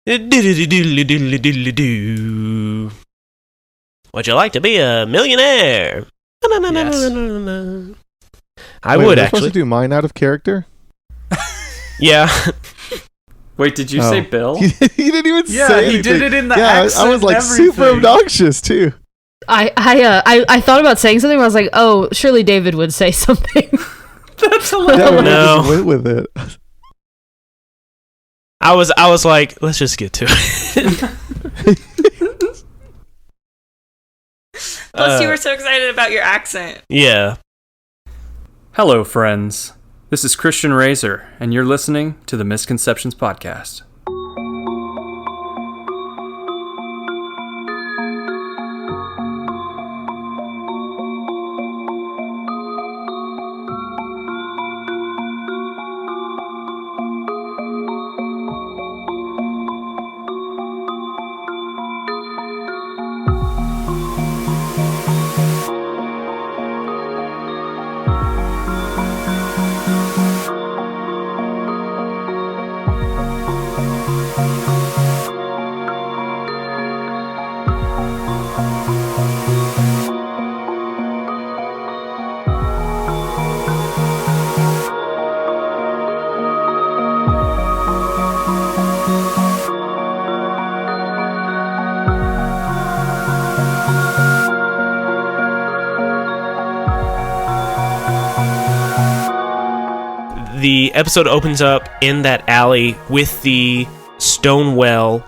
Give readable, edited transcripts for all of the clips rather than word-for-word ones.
Diddly-diddly-diddly-diddly-doo. Would you like to be a millionaire? Yes. I Wait, would am I actually. supposed to do mine out of character? Yeah. Wait, did you say Bill? He didn't even say anything. he did it in the yeah, accent I was like and super everything. obnoxious too. I thought about saying something. But I was like, oh, surely David would say something. That's Yeah, hilarious. but No. I just went with it. I was like, let's just get to it. Plus, you were so excited about your accent. Yeah. Hello, friends. This is Christian Razor, and you're listening to the Misconceptions podcast. The episode opens up in that alley with the stone well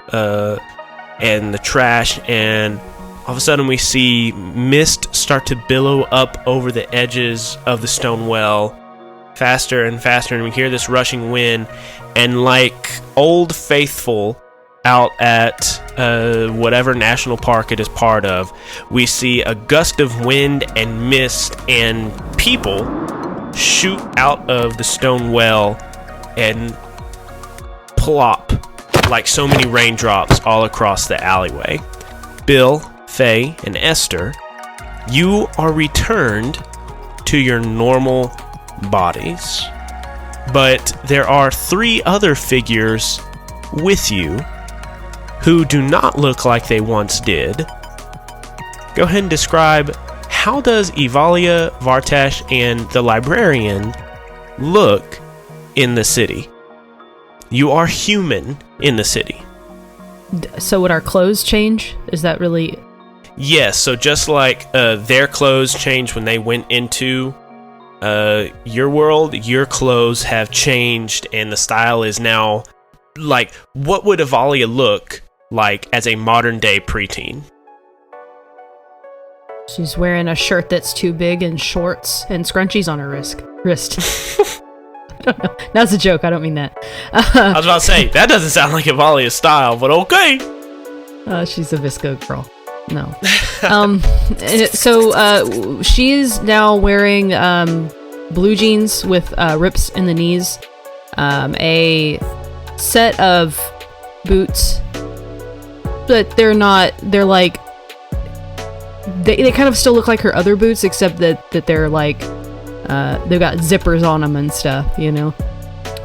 and the trash, and all of a sudden we see mist start to billow up over the edges of the stone well faster and faster, and we hear this rushing wind, and like Old Faithful out at whatever national park it is part of, we see a gust of wind and mist and people shoot out of the stone well and plop like so many raindrops all across the alleyway. Bill, Faye, and Esther, you are returned to your normal bodies. But there are 3 other figures with you who do not look like they once did. Go ahead and describe, how does Evalia, Vartash, and the librarian look in the city? You are human in the city. So would our clothes change? Is that really... Yes, so just like their clothes changed when they went into your world, your clothes have changed, and the style is now, like, what would Evalia look like as a modern-day preteen? She's wearing a shirt that's too big and shorts and scrunchies on her wrist. I don't know. That's a joke. I don't mean that. I was about to say, that doesn't sound like Evalia's style, but okay. She's a Visco girl. No. So she is now wearing blue jeans with rips in the knees, a set of boots, but they're like, they kind of still look like her other boots, except that they're like, they've got zippers on them and stuff, you know.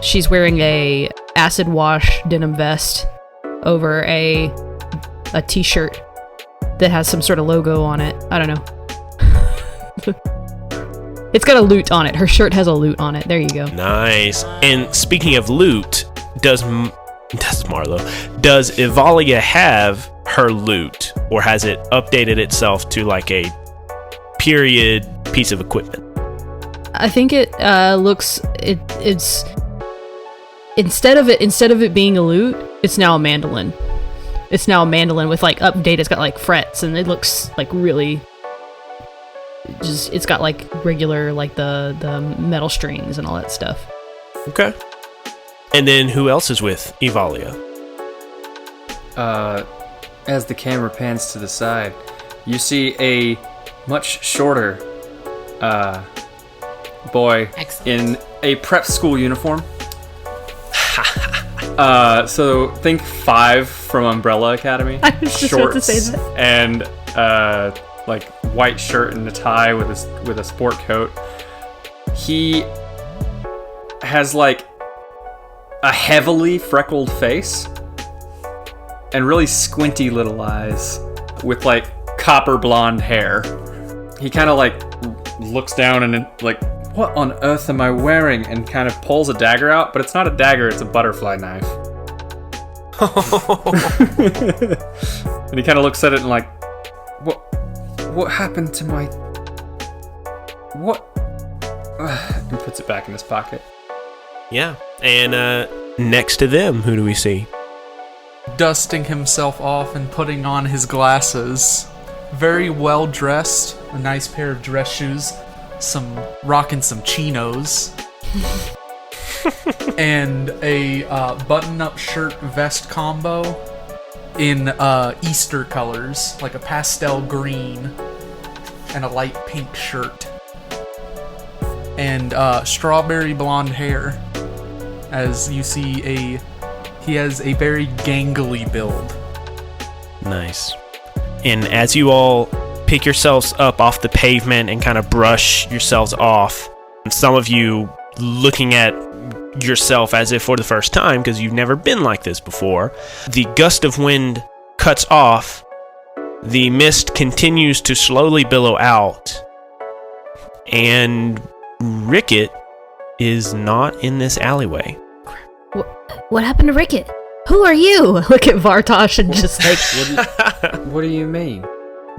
She's wearing a acid wash denim vest over a t-shirt that has some sort of logo on it. I don't know. It's got a loot on it. Her shirt has a loot on it. There you go. Nice. And speaking of loot, does Evalia have her loot, or has it updated itself to like a period piece of equipment? I think it's instead of it being a loot, it's now a mandolin. It's now a mandolin with like update. It's got like frets, and it looks like really just, it's got like regular, like the metal strings and all that stuff. Okay. And then who else is with Evalia? As the camera pans to the side, you see a much shorter boy in a prep school uniform. So think 5 from Umbrella Academy. I was just about to say that. And like white shirt and a tie with a sport coat. He has like a heavily freckled face, and really squinty little eyes with like copper blonde hair. He kind of like looks down and like, what on earth am I wearing? And kind of pulls a dagger out, but it's not a dagger, it's a butterfly knife. And he kind of looks at it and like, what happened to my... What? And puts it back in his pocket. Yeah. And next to them, who do we see? Dusting himself off and putting on his glasses. Very well dressed, a nice pair of dress shoes, rocking some chinos, and a button-up shirt vest combo in Easter colors, like a pastel green and a light pink shirt, and strawberry blonde hair. As you see, he has a very gangly build. Nice. And as you all pick yourselves up off the pavement and kind of brush yourselves off, some of you looking at yourself as if for the first time because you've never been like this before, the gust of wind cuts off, the mist continues to slowly billow out, and Rickett is not in this alleyway. What happened to Rickett? Who are you? Look at Vartosh and just like... What do you mean?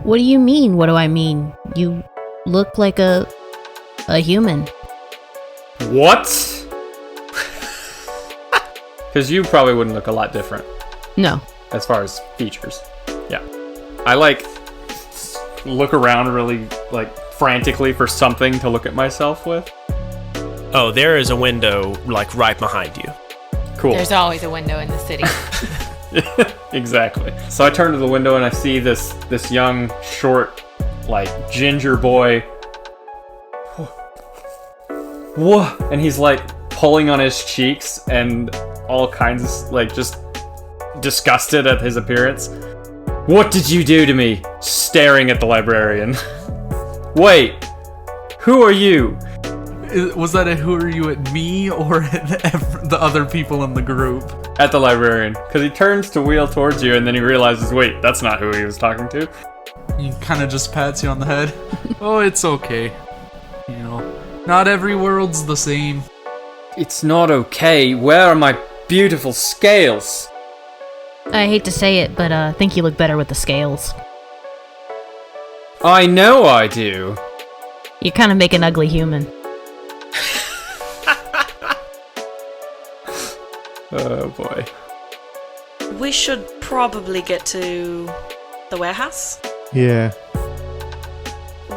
What do you mean? What do I mean? You look like a human. What? Because you probably wouldn't look a lot different. No. As far as features. Yeah. I like look around really like frantically for something to look at myself with. Oh, there is a window like right behind you. Cool. There's always a window in the city. Exactly. So I turn to the window and I see this young, short, like ginger boy. Whoa! And he's like pulling on his cheeks and all kinds of like just disgusted at his appearance. What did you do to me? Staring at the librarian. Wait, who are you? Was that a who are you at me or at the other people in the group? At the librarian, because he turns to wheel towards you and then he realizes, wait, that's not who he was talking to. He kind of just pats you on the head. Oh, it's okay. You know, not every world's the same. It's not okay. Where are my beautiful scales? I hate to say it, but I think you look better with the scales. I know I do. You kind of make an ugly human. Oh boy. We should probably get to the warehouse. Yeah.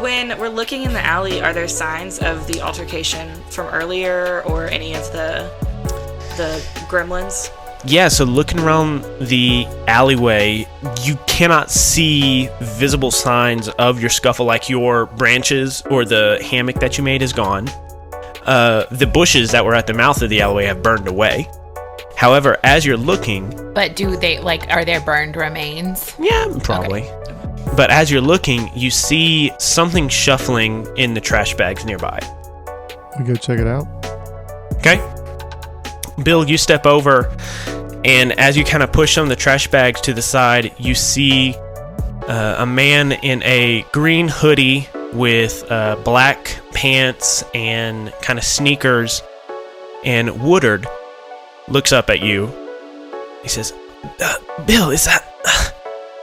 When we're looking in the alley, are there signs of the altercation from earlier or any of the gremlins? Yeah, so looking around the alleyway, you cannot see visible signs of your scuffle, like your branches or the hammock that you made is gone. The bushes that were at the mouth of the alleyway have burned away. However, as you're looking... But do they, like, are there burned remains? Yeah, probably. Okay. But as you're looking, you see something shuffling in the trash bags nearby. We go check it out. Okay. Bill, you step over, and as you kind of push some of the trash bags to the side, you see a man in a green hoodie with black pants and kind of sneakers, and Woodard looks up at you. He says, Bill, is that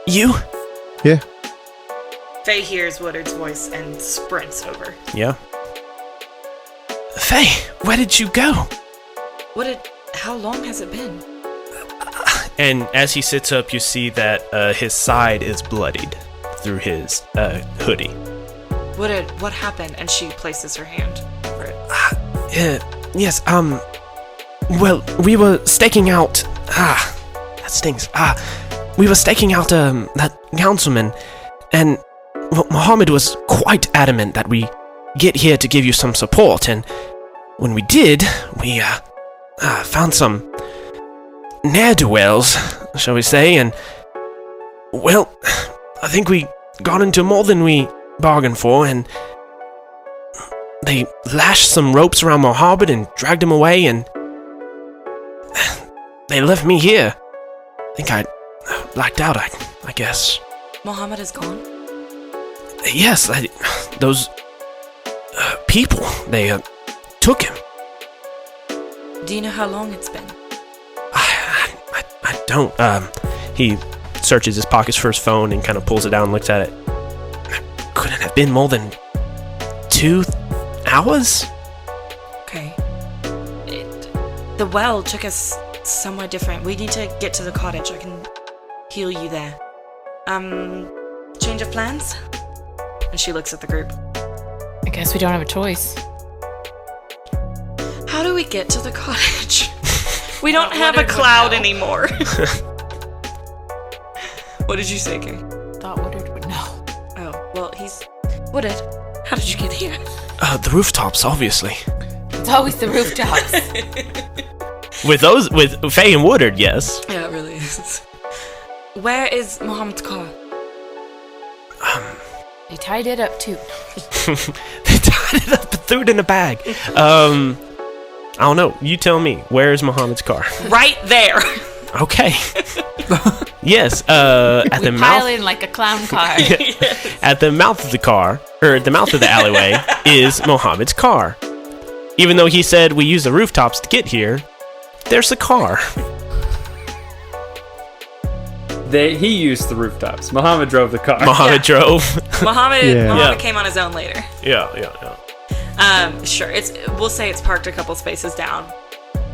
you? Yeah. Faye hears Woodard's voice and sprints over. Yeah. Faye, where did you go? How long has it been? And as he sits up, you see that his side is bloodied through his hoodie. What happened? And she places her hand over it. Yes, well, we were staking out... that stings. We were staking out, that councilman, and Mohammed was quite adamant that we get here to give you some support, and when we did, we, found some ne'er-do-wells, shall we say, and, well, I think we got into more than we bargained for, and they lashed some ropes around Mohammed and dragged him away, and they left me here. I think I blacked out, I guess. Mohammed is gone? Yes, those people, they took him. Do you know how long it's been? I don't. He searches his pockets for his phone and kind of pulls it out and looks at it. Couldn't have been more than 2 hours? Okay. The well took us somewhere different. We need to get to the cottage. I can heal you there. Change of plans? And she looks at the group. I guess we don't have a choice. How do we get to the cottage? We don't Well, have a Woodard would cloud know. anymore. What did you say, Kay? Thought Woodard would know. Oh, well, he's... Woodard, how did you get here? The rooftops, obviously. It's always the rooftops. With Faye and Woodard, yes. Yeah, it really is. Where is Mohammed's car? They tied it up too. They tied it up and threw it in a bag. I don't know. You tell me. Where is Mohammed's car? Right there. Okay. Yes. At We the pile mouth. in like a clown car. At the mouth of the car, or at the mouth of the alleyway, is Mohammed's car. Even though he said we use the rooftops to get here, there's the car. He used the rooftops. Mohammed drove the car. Mohammed drove. Mohammed Yeah. came on his own later. Yeah. Sure. We'll say it's parked a couple spaces down.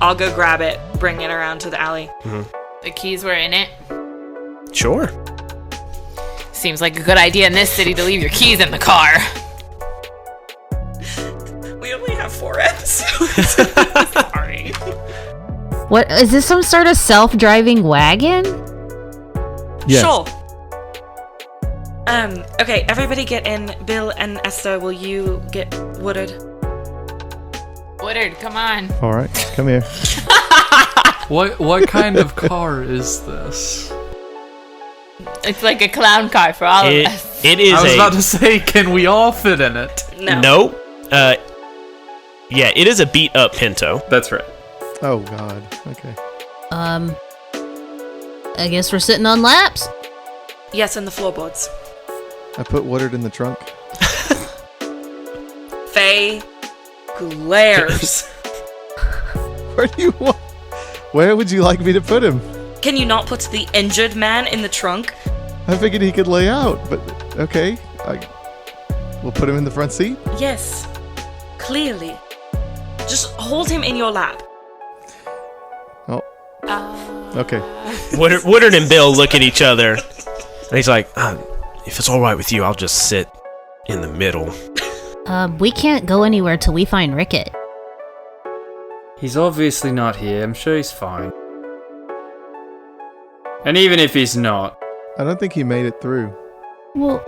I'll go grab it, bring it around to the alley. The keys were in it. Sure. Seems like a good idea in this city to leave your keys in the car. We only have 4 episodes. Sorry. What is this? Some sort of self-driving wagon? Yes. Sure. Okay, everybody get in. Bill and Esther, will you get Woodard? Woodard, come on. All right, come here. What kind of car is this? It's like a clown car for all of us. It is I was about to say, can we all fit in it? No. No. Yeah, it is a beat up Pinto. That's right. Oh God. Okay. I guess we're sitting on laps. Yes, and the floorboards. I put Woodard in the trunk. Faye glares. Where do you want? Where would you like me to put him? Can you not put the injured man in the trunk? I figured he could lay out, but okay. We'll put him in the front seat. Yes. Clearly. Just hold him in your lap. Oh. Okay. Woodard and Bill look at each other, and he's like, "If it's all right with you, I'll just sit in the middle." We can't go anywhere till we find Rickett. He's obviously not here. I'm sure he's fine. And even if he's not, I don't think he made it through. Well,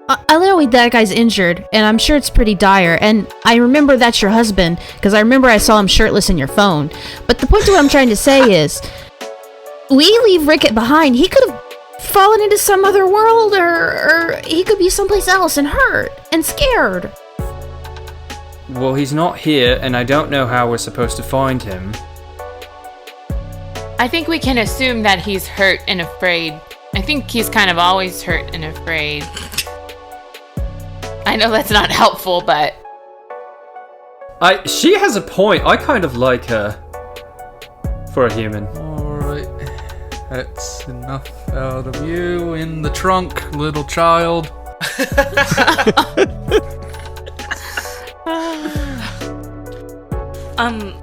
I know that guy's injured, and I'm sure it's pretty dire, and I remember that's your husband, because I remember I saw him shirtless in your phone. But the point to what I'm trying to say is, we leave Rickett behind. He could have fallen into some other world, or he could be someplace else and hurt and scared. well, he's not here, and I don't know how we're supposed to find him. I think we can assume that he's hurt and afraid. I think he's kind of always hurt and afraid. I know that's not helpful, but... She has a point. I kind of like her. For a human. Alright. That's enough out of you. In the trunk, little child.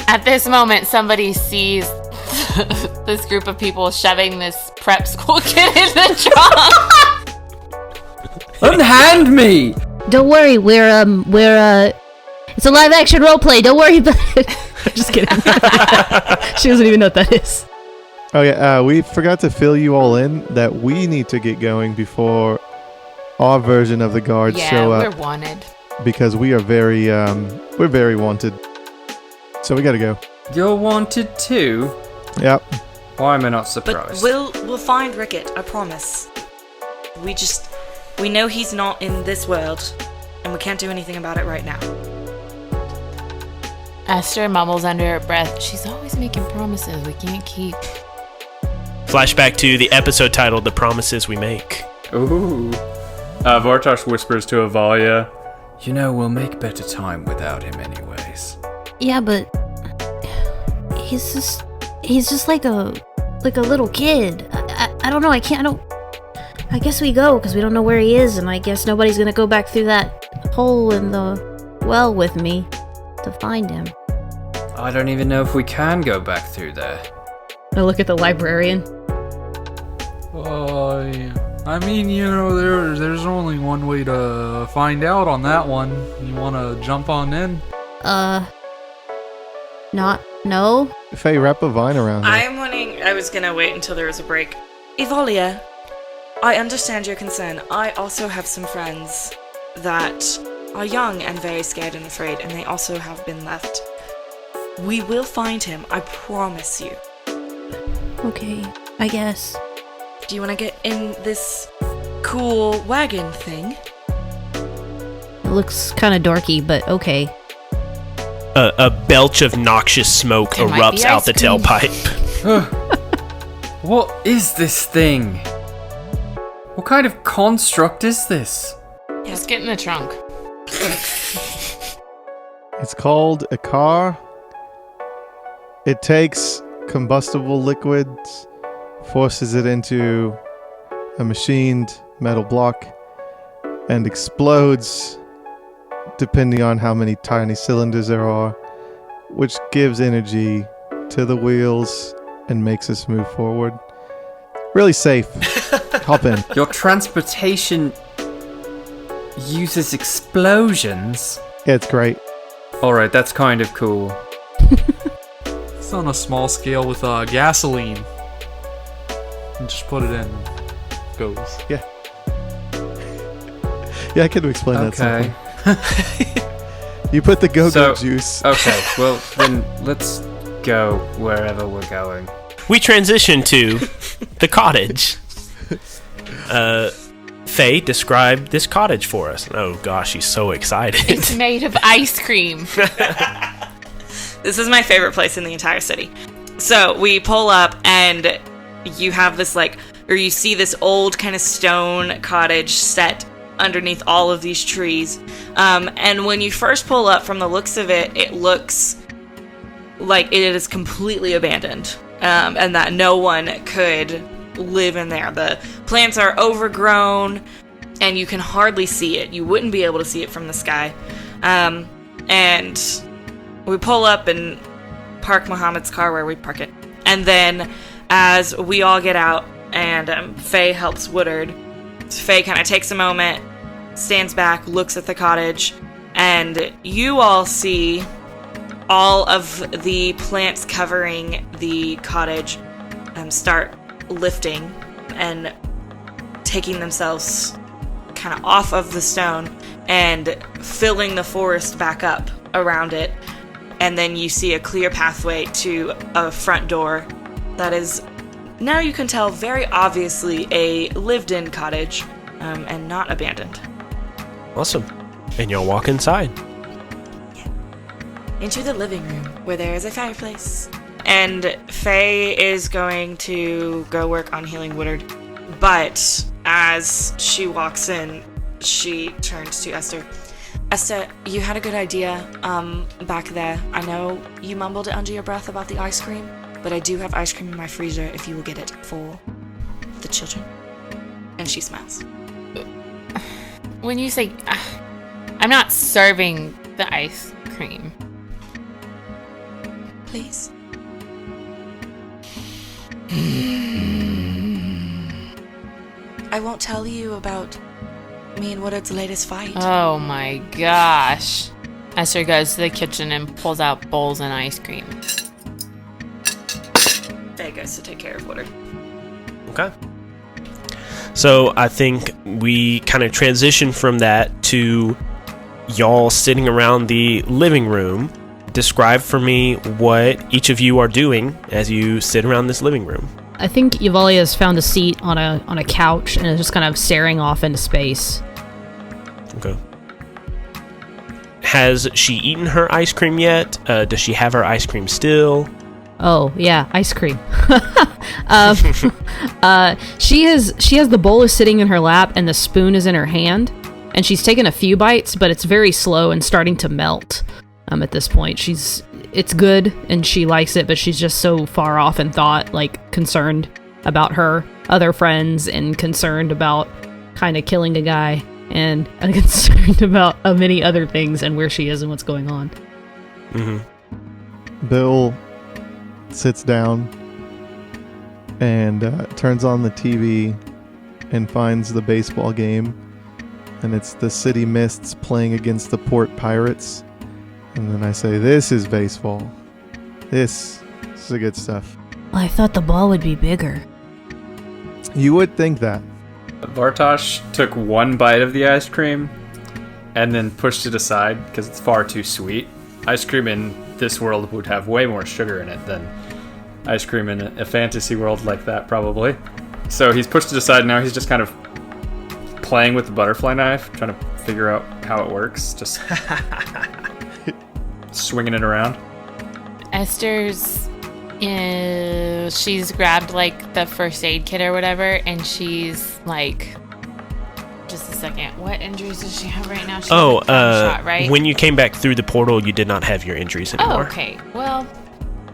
At this moment, somebody sees this group of people shoving this prep school kid in the trunk. Unhand me! Don't worry, we're it's a live action role play. Don't worry about it. I'm just kidding. She doesn't even know what that is. Oh yeah, we forgot to fill you all in that we need to get going before our version of the guards Yeah, show we're up wanted. because we are we're very wanted. So we gotta go. You're wanted too? Yep. Why am I not But surprised? we'll find Rickett, I promise. We know he's not in this world, and we can't do anything about it right now. Esther mumbles under her breath, she's always making promises we can't keep. Flashback to the episode titled The Promises We Make. Ooh. Vortosh whispers to Avalia, "You know, we'll make better time without him anyways." Yeah, but he's just like a little kid. I don't know. I guess we go because we don't know where he is, and I guess nobody's gonna go back through that hole in the well with me to find him. I don't even know if we can go back through there. I look at the librarian. Yeah. I mean, there's only one way to find out on that one. You want to jump on in? No. Faye, wrap a vine around her. I was gonna wait until there was a break. Evolia, I understand your concern. I also have some friends that are young and very scared and afraid, and they also have been left. We will find him, I promise you. Okay, I guess. Do you want to get in this cool wagon thing? It looks kind of dorky, but okay. A belch of noxious smoke There might erupts be out the ice cream. tailpipe. What is this thing? What kind of construct is this? Just get in the trunk. It's called a car. It takes combustible liquids, forces it into a machined metal block, and explodes depending on how many tiny cylinders there are, which gives energy to the wheels and makes us move forward. Really safe. Hop in. Your transportation uses explosions? Yeah, it's great. Alright, that's kind of cool. It's on a small scale with gasoline. And just put it in. Goes. Yeah, I can explain that Okay. simply. You put the go-go juice. Okay, well, then let's go wherever we're going. We transition to the cottage. Faye, describe this cottage for us. Oh gosh, she's so excited. It's made of ice cream. This is my favorite place in the entire city. So we pull up and you have this you see this old kind of stone cottage set underneath all of these trees. And when you first pull up, from the looks of it, it looks like it is completely abandoned. And that no one could live in there. The plants are overgrown and you can hardly see it. You wouldn't be able to see it from the sky. And we pull up and park Muhammad's car where we park it. And then as we all get out and Faye helps Woodard, Faye kind of takes a moment, stands back, looks at the cottage, and you all see all of the plants covering the cottage start lifting and taking themselves kind of off of the stone and filling the forest back up around it. And then you see a clear pathway to a front door that is, now you can tell, very obviously a lived-in cottage and not abandoned. Awesome. And y'all walk inside. Into the living room, where there is a fireplace. And Faye is going to go work on healing Woodard. But as she walks in, she turns to Esther. Esther, you had a good idea back there. I know you mumbled it under your breath about the ice cream, but I do have ice cream in my freezer if you will get it for the children. And she smiles. When you say, I'm not serving the ice cream. Please. I won't tell you about me and Woodard's latest fight. Oh my gosh. Esther goes to the kitchen and pulls out bowls and ice cream. Faye goes to take care of Woodard. Okay. So I think we kind of transition from that to y'all sitting around the living room. Describe for me what each of you are doing as you sit around this living room. I think Evalia's found a seat on a couch and is just kind of staring off into space. Okay. has she eaten her ice cream yet? Does she have her ice cream still? Oh, yeah, ice cream. She has the bowl is sitting in her lap and the spoon is in her hand. And she's taken a few bites, but it's very slow and starting to melt at this point. It's good and she likes it, but she's just so far off in thought, like concerned about her other friends and concerned about kind of killing a guy and concerned about many other things and where she is and what's going on. Mm-hmm. Bill sits down and turns on the TV and finds the baseball game. And it's the City Mists playing against the Port Pirates. And then I say, this is baseball. This is the good stuff. Well, I thought the ball would be bigger. You would think that. Bartosz took one bite of the ice cream and then pushed it aside because it's far too sweet. Ice cream in this world would have way more sugar in it than ice cream in a fantasy world like that, probably. So he's pushed it aside. Now he's just kind of playing with the butterfly knife, trying to figure out how it works. Just swinging it around. Esther's she's grabbed like the first aid kit or whatever, and she's like, just a second, what injuries does she have right now? She has a shot, right? When you came back through the portal, you did not have your injuries anymore. Oh, okay. Well,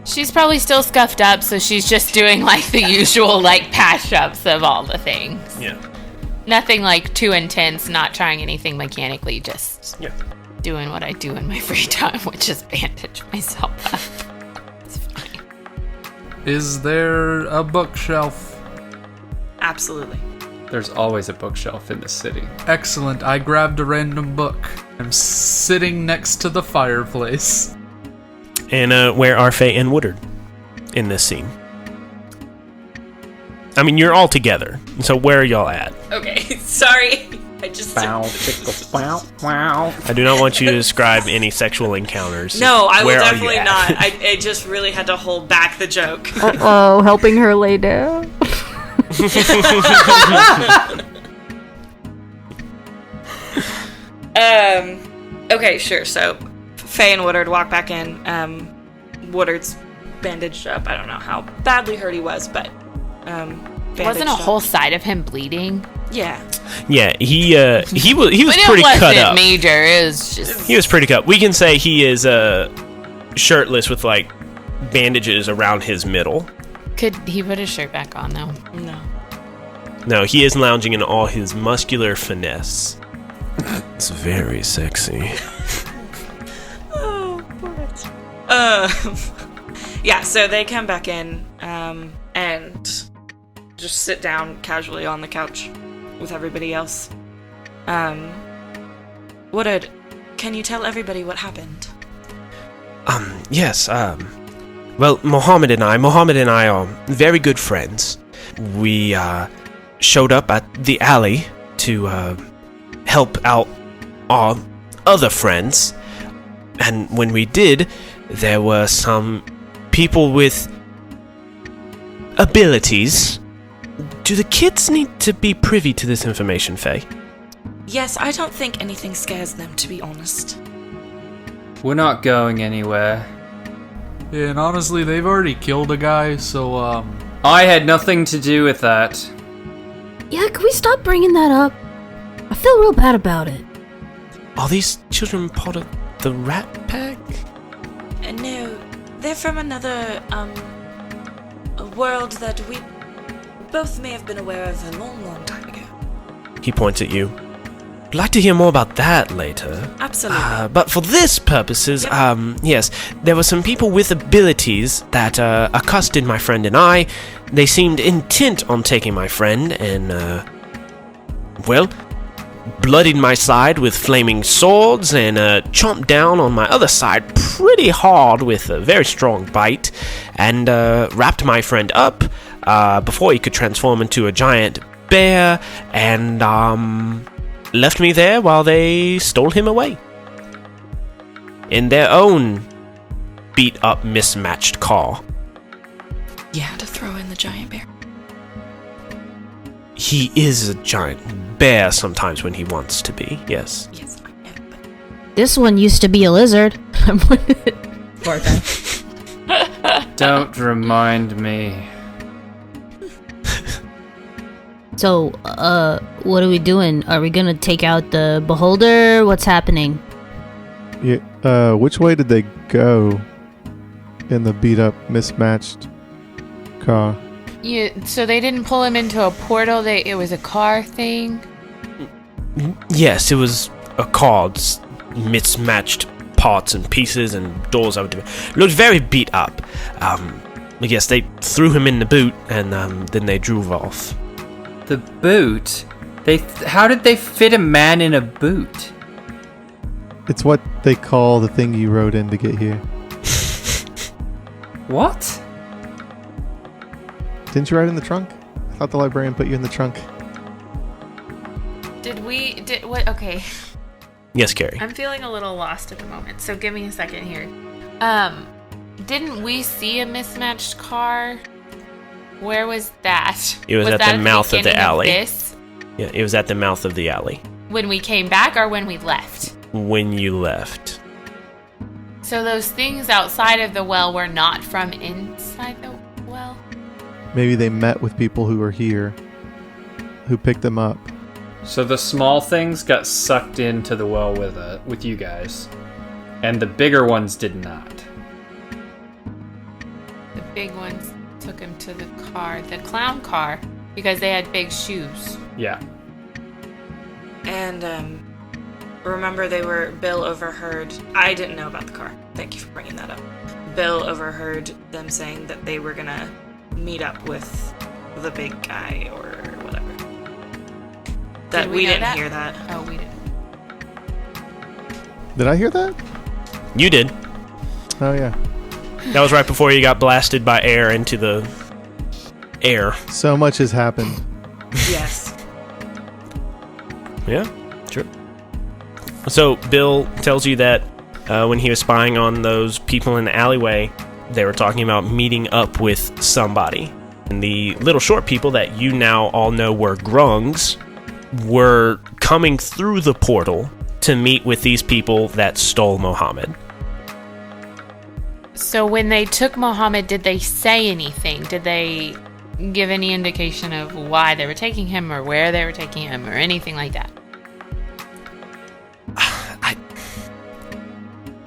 she's probably still scuffed up, so she's just doing like the usual like patch ups of all the things. Yeah. Nothing like too intense, not trying anything mechanically, just Yeah. doing what I do in my free time, which is bandage myself up. It's fine. Is there a bookshelf? Absolutely. There's always a bookshelf in the city. Excellent. I grabbed a random book. I'm sitting next to the fireplace. And where are Faye and Woodard in this scene? I mean, you're all together. So where are y'all at? Okay, sorry. I just... Bow, tickle, wow, wow. I do not want you to describe any sexual encounters. No, I will Where are you definitely at? not. I just really had to hold back the joke. Uh-oh, helping her lay down. Okay, sure. So, Faye and Woodard walk back in. Woodard's bandaged up. I don't know how badly hurt he was, but Wasn't a whole side of him bleeding? Yeah. Yeah, he was But pretty cut it wasn't up. major. It was just... He was pretty cut. We can say he is shirtless with like bandages around his middle. Could he put his shirt back on though? No. No, he is lounging in all his muscular finesse. It's very sexy. Oh, yeah, so they come back in and just sit down casually on the couch with everybody else. Woodard, can you tell everybody what happened? Yes, well, Mohammed and I are very good friends. We, showed up at the alley to, help out our other friends. And when we did, there were some people with abilities. Do the kids need to be privy to this information, Faye? Yes, I don't think anything scares them, to be honest. We're not going anywhere. Yeah, and honestly, they've already killed a guy, so, I had nothing to do with that. Yeah, can we stop bringing that up? I feel real bad about it. Are these children part of the Rat Pack? No, they're from another, a world that we both may have been aware of a long, long time ago. He points at you. I'd like to hear more about that later. Absolutely. But for this purposes, Yep. yes, there were some people with abilities that accosted my friend and I. They seemed intent on taking my friend and, well, bloodied my side with flaming swords and chomped down on my other side pretty hard with a very strong bite and wrapped my friend up before he could transform into a giant bear and left me there while they stole him away in their own beat-up, mismatched car. You had to throw in the giant bear. He is a giant bear sometimes when he wants to be, yes. Yes, I know, but This one used to be a lizard. Don't remind me. So, what are we doing? Are we gonna take out the beholder? What's happening? Yeah. Which way did they go in the beat up, mismatched car? So they didn't pull him into a portal. It was a car thing. Yes, it was a car, mismatched parts and pieces and doors. Looked very beat up. Yes, they threw him in the boot and then they drove off. The boot? How did they fit a man in a boot? It's what they call the thing you rode in to get here. What? Didn't you ride in the trunk? I thought the librarian put you in the trunk. What? Okay. Yes, Carrie. I'm feeling a little lost at the moment, so give me a second here. Didn't we see a mismatched car? Where was that? It was at the mouth of the alley. This? Yeah, it was at the mouth of the alley. When we came back or when we left? When you left. So those things outside of the well were not from inside the well? Maybe they met with people who were here, who picked them up. So the small things got sucked into the well with you guys, and the bigger ones did not. The big ones took him to the car, the clown car, because they had big shoes. Yeah. And, remember Bill overheard, I didn't know about the car. Thank you for bringing that up. Bill overheard them saying that they were gonna meet up with the big guy or whatever. That we didn't hear that. Oh, we didn't. Did I hear that? You did. Oh, yeah. That was right before you got blasted by air into the air. So much has happened. Yes. Yeah, sure. So Bill tells you that when he was spying on those people in the alleyway, they were talking about meeting up with somebody. And the little short people that you now all know were grungs were coming through the portal to meet with these people that stole Mohammed. So when they took Mohammed, did they say anything? Did they give any indication of why they were taking him or where they were taking him or anything like that?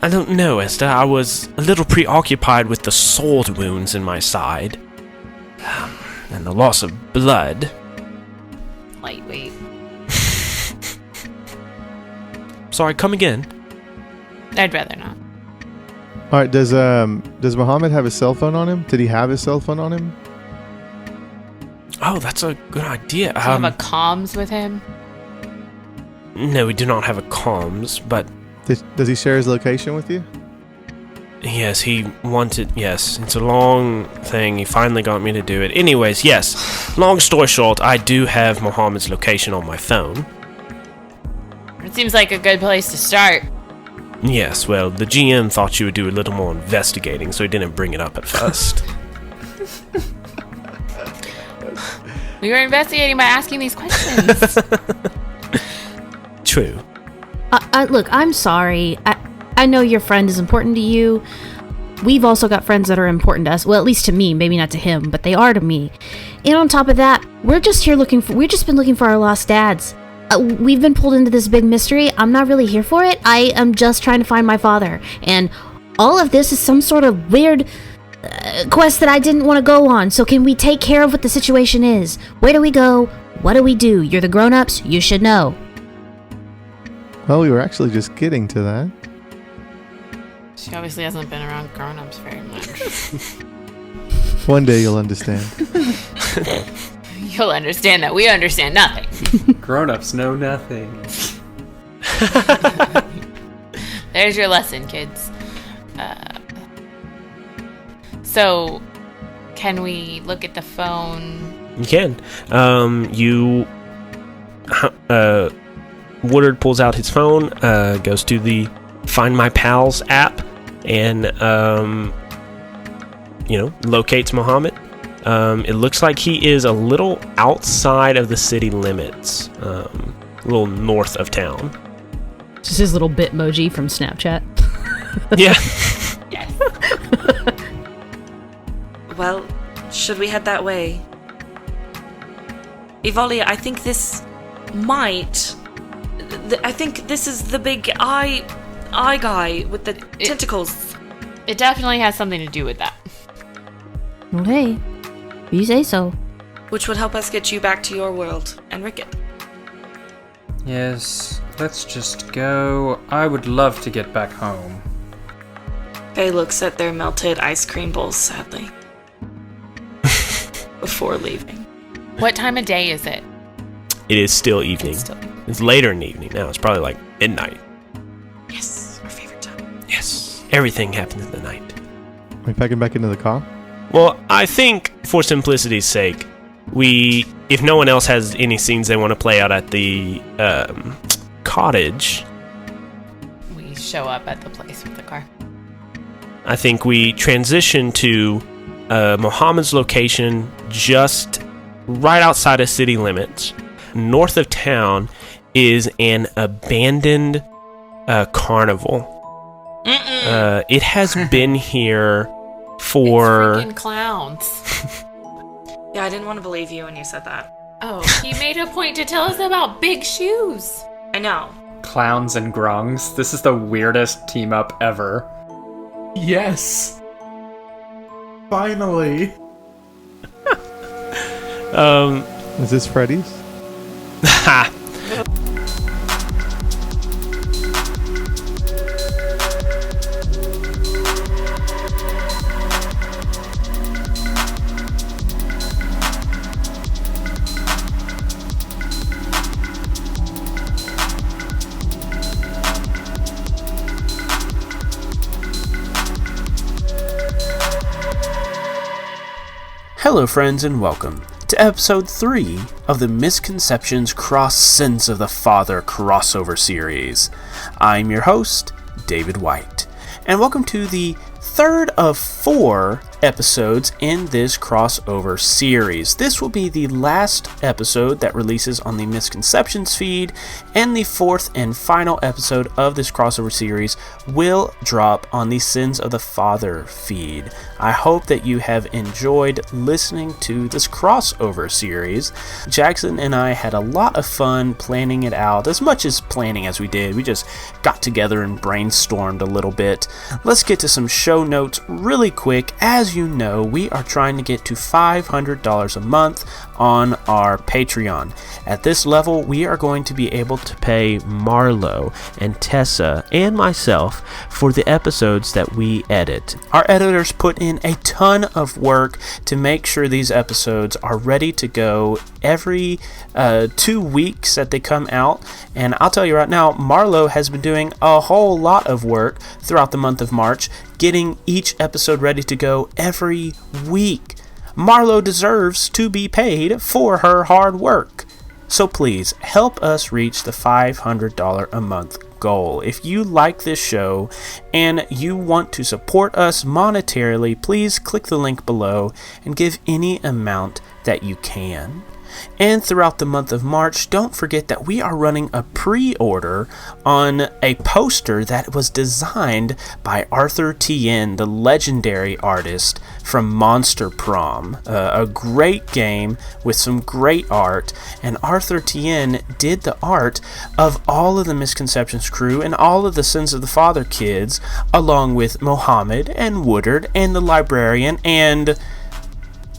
I don't know, Esther. I was a little preoccupied with the sword wounds in my side. And the loss of blood. Lightweight. Sorry, come again. I'd rather not. All right, does Muhammad have his cell phone on him? Did he have his cell phone on him? Oh, that's a good idea. Do you have a comms with him? No, we do not have a comms, but... Does he share his location with you? Yes, he wanted... Yes, it's a long thing. He finally got me to do it. Anyways, yes. Long story short, I do have Muhammad's location on my phone. It seems like a good place to start. Yes, well, the GM thought you would do a little more investigating, so he didn't bring it up at first. We were investigating by asking these questions. True. Look, I'm sorry. I know your friend is important to you. We've also got friends that are important to us. Well, at least to me, maybe not to him, but they are to me. And on top of that, we've just been looking for our lost dads. We've been pulled into this big mystery. I'm not really here for it. I am just trying to find my father. And all of this is some sort of weird quest that I didn't want to go on. So can we take care of what the situation is? Where do we go? What do we do? You're the grown-ups. You should know. Well, we were actually just getting to that. She obviously hasn't been around grown-ups very much. One day you'll understand. You'll understand that we understand nothing. Grown-ups know nothing. There's your lesson, kids. So, can we look at the phone? You can. Woodard pulls out his phone, goes to the Find My Pals app, and, locates Muhammad. It looks like he is a little outside of the city limits, a little north of town. Just his little Bitmoji from Snapchat. Yeah. Yes. Well, should we head that way? Evolia, I think this might... I think this is the big eye guy with the tentacles. It definitely has something to do with that. Okay, you say so. Which would help us get you back to your world and Ricket. Yes, let's just go. I would love to get back home. Faye looks at their melted ice cream bowls sadly. Before leaving. What time of day is it? It is still evening. It's still It's later in the evening now. It's probably like midnight. Yes, our favorite time. Yes. Everything happens in the night. Are we packing back into the car? Well, I think for simplicity's sake, if no one else has any scenes they want to play out at the cottage, We show up at the place with the car. I think we transition to Mohammed's location just right outside of city limits. North of town is an abandoned carnival. It has been here for... It's freaking clowns. Yeah, I didn't want to believe you when you said that. Oh, he made a point to tell us about big shoes. I know. Clowns and grungs. This is the weirdest team up ever. Yes. Finally. Is this Freddy's? Ha! Hello, friends, and welcome to episode 3 of the Misconceptions Cross Sins of the Father crossover series. I'm your host, David White, and welcome to the third of 4 episodes in this crossover series. This will be the last episode that releases on the Misconceptions feed, and the 4th and final episode of this crossover series will drop on the Sins of the Father feed. I hope that you have enjoyed listening to this crossover series. Jackson and I had a lot of fun planning it out, as much as planning as we did. We just got together and brainstormed a little bit. Let's get to some show notes really quick. As you know, we are trying to get to $500 a month on our Patreon. At this level, we are going to be able to pay Marlo and Tessa and myself for the episodes that we edit. Our editors put in a ton of work to make sure these episodes are ready to go every 2 weeks that they come out. And I'll tell you right now, Marlo has been doing a whole lot of work throughout the month of March, getting each episode ready to go every week. Marlo deserves to be paid for her hard work. So please help us reach the $500 a month goal. If you like this show and you want to support us monetarily, please click the link below and give any amount that you can. And throughout the month of March, don't forget that we are running a pre-order on a poster that was designed by Arthur Tien, the legendary artist from Monster Prom. A great game with some great art, and Arthur Tien did the art of all of the Misconceptions crew and all of the Sins of the Father kids, along with Mohammed and Woodard and the librarian and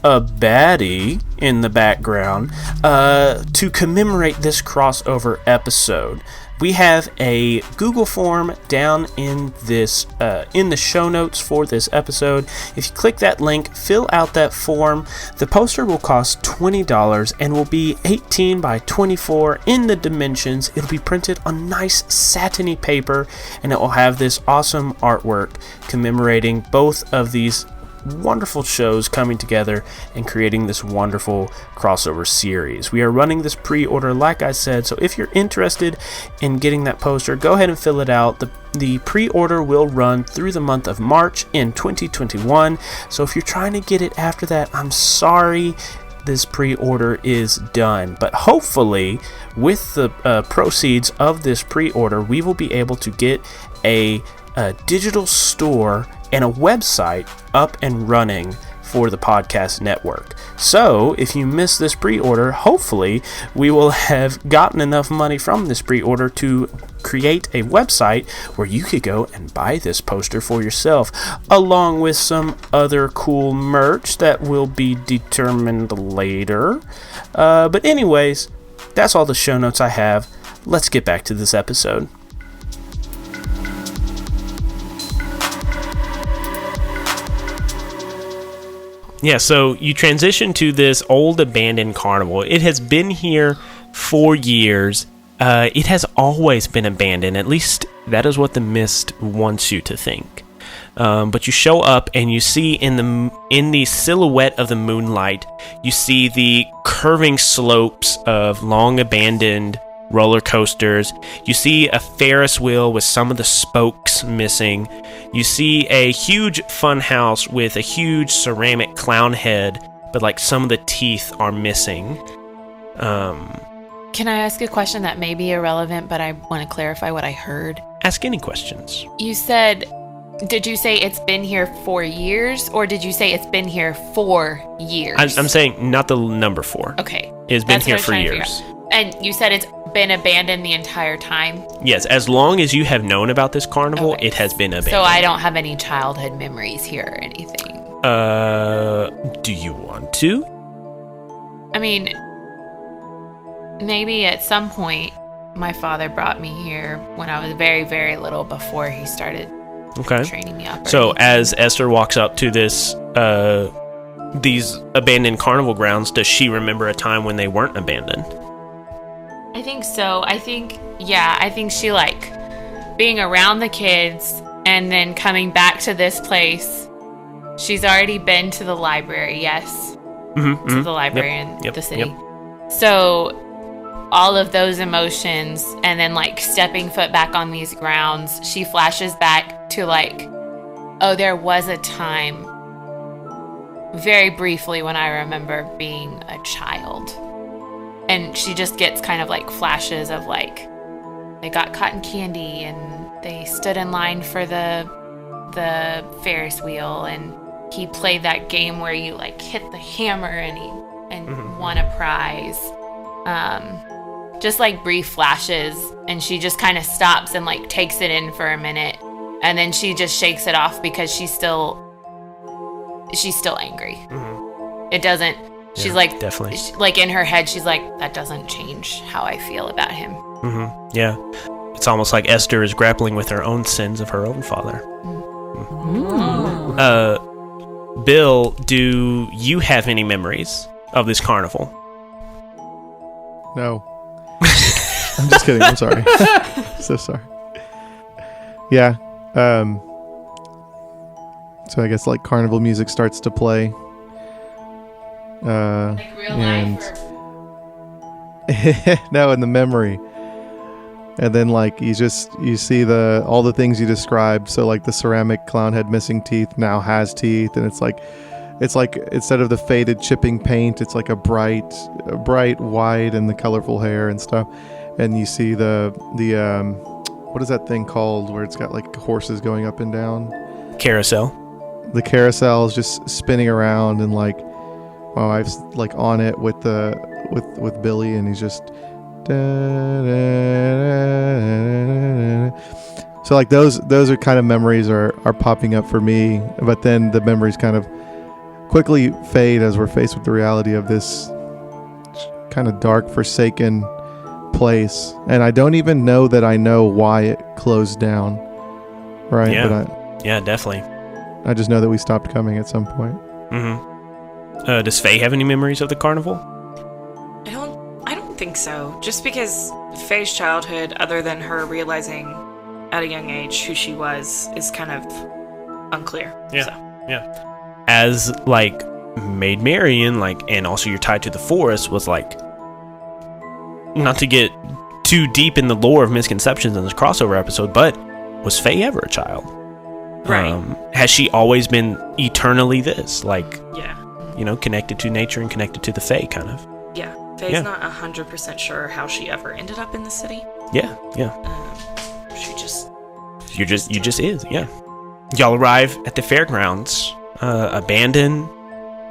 a baddie in the background to commemorate this crossover episode. We have a Google form down in this in the show notes for this episode. If you click that link, fill out that form. The poster will cost $20 and will be 18 by 24 in the dimensions. It'll be printed on nice satiny paper, and it will have this awesome artwork commemorating both of these wonderful shows coming together and creating this wonderful crossover series. We are running this pre-order, like I said, so if you're interested in getting that poster, go ahead and fill it out. The pre-order will run through the month of March in 2021, so if you're trying to get it after that, I'm sorry. this pre-order is done. But hopefully, with the proceeds of this pre-order, we will be able to get a digital store and a website up and running for the podcast network. So if you missed this pre-order, hopefully we will have gotten enough money from this pre-order to create a website where you could go and buy this poster for yourself, along with some other cool merch that will be determined later. But anyways, that's all the show notes I have. Let's get back to this episode. Yeah, so you transition to this old abandoned carnival. It has been here for years. It has always been abandoned. At least that is what the mist wants you to think. But you show up and you see in the silhouette of the moonlight, you see the curving slopes of long abandoned roller coasters. You see a Ferris wheel with some of the spokes missing. You see a huge fun house with a huge ceramic clown head, but like some of the teeth are missing. Can I ask a question that may be irrelevant, but I want to clarify what I heard? Ask any questions. You said, did you say it's been here for years, or did you say it's been here for years? I'm saying not the number 4. Okay. It's been here for years. And you said it's been abandoned the entire time? Yes, as long as you have known about this carnival, Okay. it has been abandoned. So I don't have any childhood memories here or anything. Do you want to? I mean, maybe at some point my father brought me here when I was very, very little before he started training me up. So as Esther walks up to this, these abandoned carnival grounds, does she remember a time when they weren't abandoned? I think so. I think she like being around the kids and then coming back to this place. She's already been to the library, yes. To the library in the city. Yep. So all of those emotions and then like stepping foot back on these grounds, she flashes back to like, oh, there was a time very briefly when I remember being a child. And she just gets kind of like flashes of like they got cotton candy and they stood in line for the Ferris wheel and he played that game where you like hit the hammer and won a prize. Just like brief flashes, and she just kind of stops and like takes it in for a minute, and then she just shakes it off because she's still angry. It doesn't. She's like, definitely. Like in her head, she's like, that doesn't change how I feel about him. Yeah. It's almost like Esther is grappling with her own sins of her own father. Bill, do you have any memories of this carnival? No. I'm just kidding. I'm sorry. So sorry. Yeah. So I guess like carnival music starts to play. Like real life? No, in the memory. And then like you see all the things you described. So like the ceramic clown head missing teeth now has teeth, and it's like instead of the faded chipping paint, it's like a bright white and the colorful hair and stuff. And you see the what is that thing called where it's got like horses going up and down? Carousel. The carousel is just spinning around, and like my wife's like on it with Billy, and he's just. So like those are kind of memories are popping up for me, but then the memories kind of quickly fade as we're faced with the reality of this kind of dark, forsaken place, and I don't even know that I know why it closed down. Right? Yeah. Yeah, definitely. I just know that we stopped coming at some point. Does Faye have any memories of the carnival? I don't think so. Just because Faye's childhood, other than her realizing at a young age who she was, is kind of unclear. Yeah. So. Yeah. As like Maid Marian, like, and also you're tied to the forest, was like, not to get too deep in the lore of Misconceptions in this crossover episode, but was Faye ever a child? Right. Has she always been eternally this? Like, yeah. connected to nature and connected to the Fae, kind of. Yeah, Faye's Yeah. not 100% sure how she ever ended up in the city. Yeah. She just... You just is, yeah. Y'all arrive at the fairgrounds, abandoned,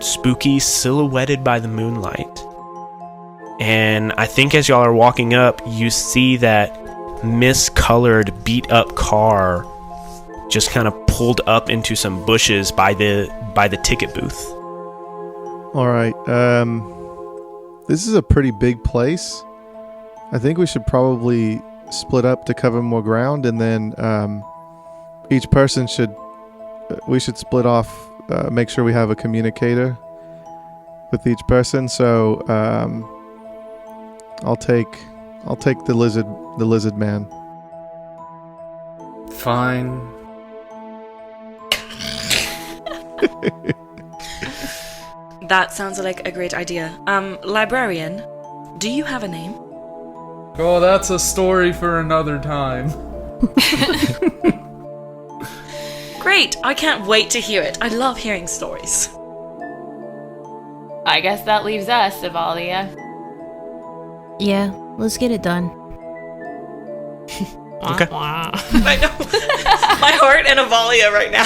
spooky, silhouetted by the moonlight. And I think as y'all are walking up, you see that miscolored, beat-up car just kind of pulled up into some bushes by the ticket booth. All right. This is a pretty big place. I think we should probably split up to cover more ground, and then each person should split off. Make sure we have a communicator with each person. So I'll take the lizard man. Fine. That sounds like a great idea. Librarian, do you have a name? Oh, that's a story for another time. Great! I can't wait to hear it. I love hearing stories. I guess that leaves us, Avalia. Yeah, let's get it done. Okay. I know. My heart and Avalia right now.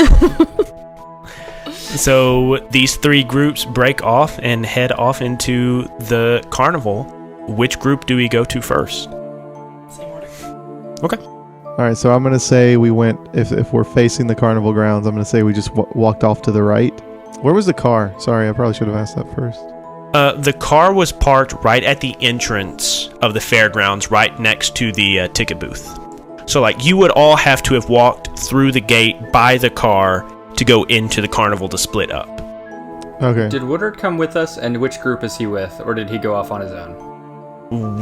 So these three groups break off and head off into the carnival. Which group do we go to first? Same order. Okay. All right. So I'm gonna say we went. If we're facing the carnival grounds, I'm gonna say we just walked off to the right. Where was the car? Sorry, I probably should have asked that first. The car was parked right at the entrance of the fairgrounds, right next to the ticket booth. So, like, you would all have to have walked through the gate by the car to go into the carnival to split up. Okay. Did Woodard come with us, and which group is he with, or did he go off on his own?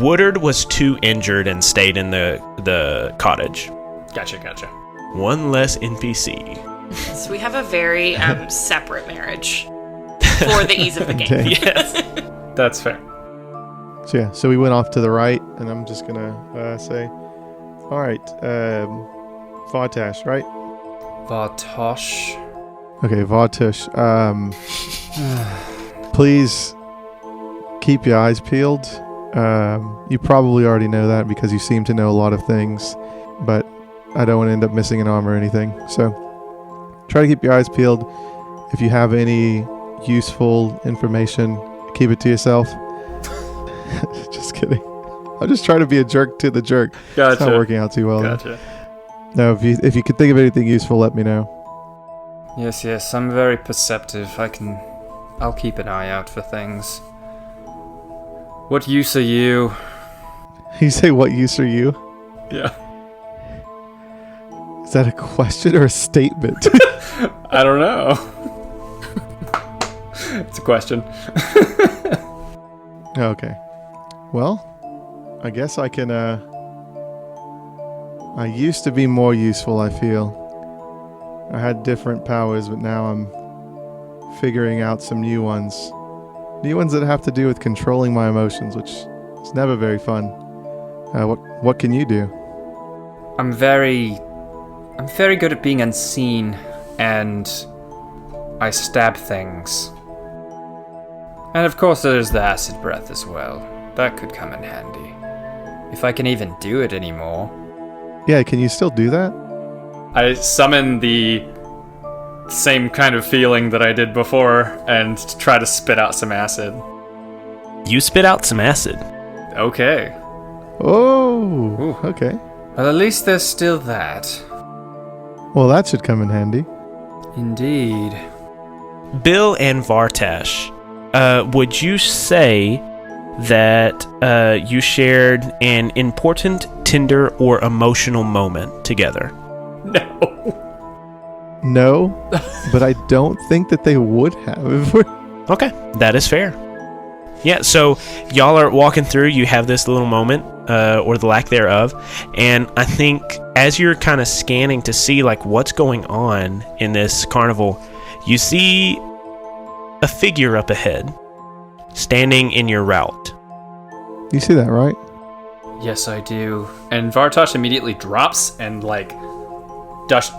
Woodard was too injured and stayed in the cottage. Gotcha. One less NPC. So we have a very separate marriage for the ease of the game. Okay. Yes. That's fair. So yeah. So we went off to the right, and I'm just gonna say, all right, Vartash, right? Vartosh. Okay, Vartush. Please keep your eyes peeled. You probably already know that because you seem to know a lot of things, but I don't want to end up missing an arm or anything. So try to keep your eyes peeled. If you have any useful information, keep it to yourself. Just kidding. I'm just trying to be a jerk to the jerk. Gotcha. It's not working out too well. Gotcha. No, if you could think of anything useful, let me know. Yes, I'm very perceptive. I'll keep an eye out for things. What use are you? You say, what use are you? Yeah. Is that a question or a statement? I don't know. It's a question. Okay. Well, I guess I can, I used to be more useful, I feel. I had different powers, but now I'm figuring out some new ones. New ones that have to do with controlling my emotions, which is never very fun. What can you do? I'm very good at being unseen, and I stab things. And of course there's the acid breath as well. That could come in handy. If I can even do it anymore. Yeah, can you still do that? I summon the same kind of feeling that I did before and try to spit out some acid. You spit out some acid. Okay. Oh, Ooh. okay. Well, at least there's still that. Well, that should come in handy. Indeed. Bill and Vartash, would you say that you shared an important, tender, or emotional moment together? No, but I don't think that they would have. Okay, that is fair. Yeah, so y'all are walking through, you have this little moment, or the lack thereof, and I think as you're kind of scanning to see like what's going on in this carnival, you see a figure up ahead, standing in your route. You see that, right? Yes, I do. And Vartosh immediately drops and ducks